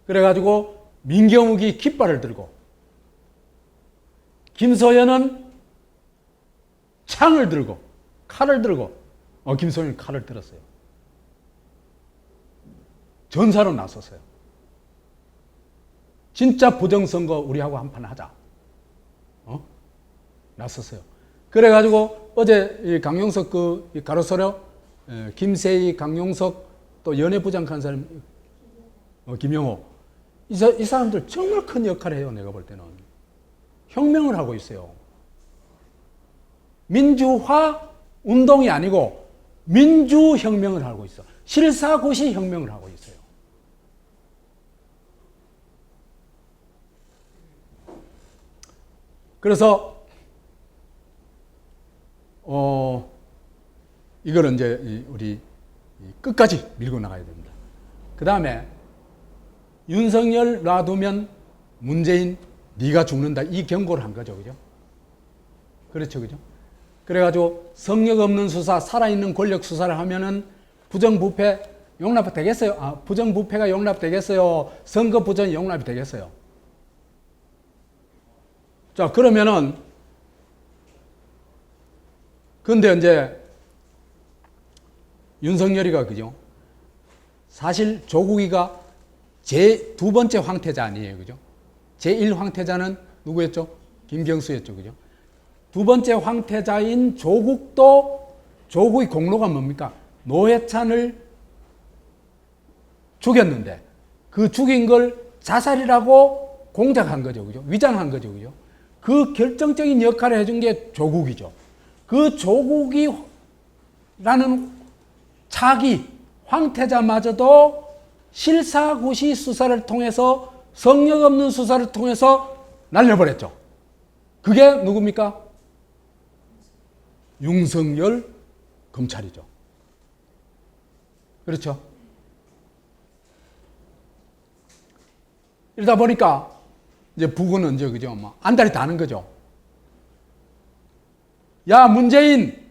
그래가지고 민경욱이 깃발을 들고, 김소연은 창을 들고, 칼을 들고, 김소연은 칼을 들었어요. 전사로 나섰어요. 진짜 부정선거 우리하고 한판 하자. 나섰어요. 그래가지고 어제 강용석 가로세로, 김세희, 강용석, 또 연예부장한 사람, 김영호. 이 사람들 정말 큰 역할을 해요, 내가 볼 때는. 혁명을 하고 있어요. 민주화 운동이 아니고 민주혁명을 하고 있어. 실사구시 혁명을 하고 있어요. 그래서 이걸 이제 우리 끝까지 밀고 나가야 됩니다. 그 다음에 윤석열 놔두면 문재인 네가 죽는다, 이 경고를 한 거죠, 그죠? 그렇죠, 그죠? 그래가지고 성역 없는 수사, 살아있는 권력 수사를 하면은 부정부패 용납 되겠어요? 부정부패가 용납되겠어요? 선거 부정이 용납이 되겠어요? 자, 그러면은, 근데 이제 윤석열이가, 그죠? 사실 조국이가 두 번째 황태자 아니에요, 그죠? 제1 황태자는 누구였죠? 김경수였죠, 그죠? 두 번째 황태자인 조국의 공로가 뭡니까? 노회찬을 죽였는데, 그 죽인 걸 자살이라고 공작한 거죠, 그죠? 위장한 거죠, 그죠? 그 결정적인 역할을 해준 게 조국이죠. 그 조국이라는 차기 황태자마저도 실사구시 수사를 통해서, 성역 없는 수사를 통해서 날려버렸죠. 그게 누굽니까? 윤석열 검찰이죠. 그렇죠? 이러다 보니까 이제 북은 이제, 그죠? 안달이 다는 거죠. 야, 문재인!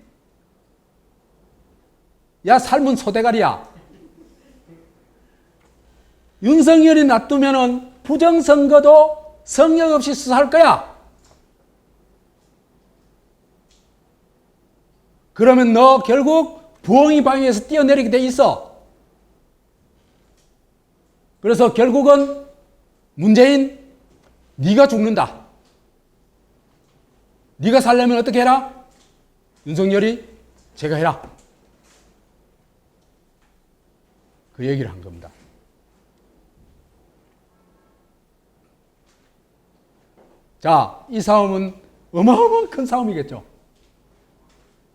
야, 삶은 소대가리야! 윤석열이 놔두면은 부정선거도 성역 없이 수사할 거야. 그러면 너 결국 부엉이 방에서 뛰어내리게 돼 있어. 그래서 결국은 문재인 네가 죽는다. 네가 살려면 어떻게 해라? 윤석열이 제가 해라. 그 얘기를 한 겁니다. 자, 이 싸움은 어마어마한 큰 싸움이겠죠.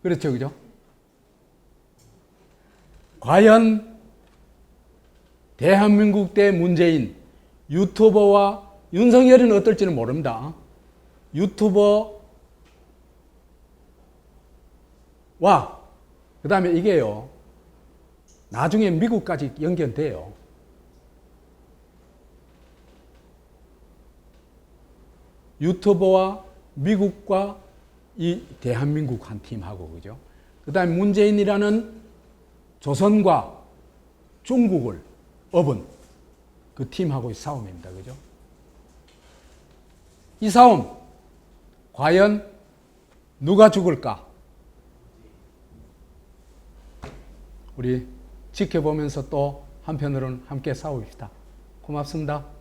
그렇죠, 그죠? 과연 대한민국 대 문재인, 유튜버와 윤석열은 어떨지는 모릅니다. 유튜버와 그 다음에 이게요, 나중에 미국까지 연결돼요. 유튜버와 미국과 이 대한민국 한 팀하고, 그죠? 그 다음에 문재인이라는 조선과 중국을 업은 그 팀하고의 싸움입니다. 그죠? 이 싸움, 과연 누가 죽을까? 우리 지켜보면서 또 한편으로는 함께 싸웁시다. 고맙습니다.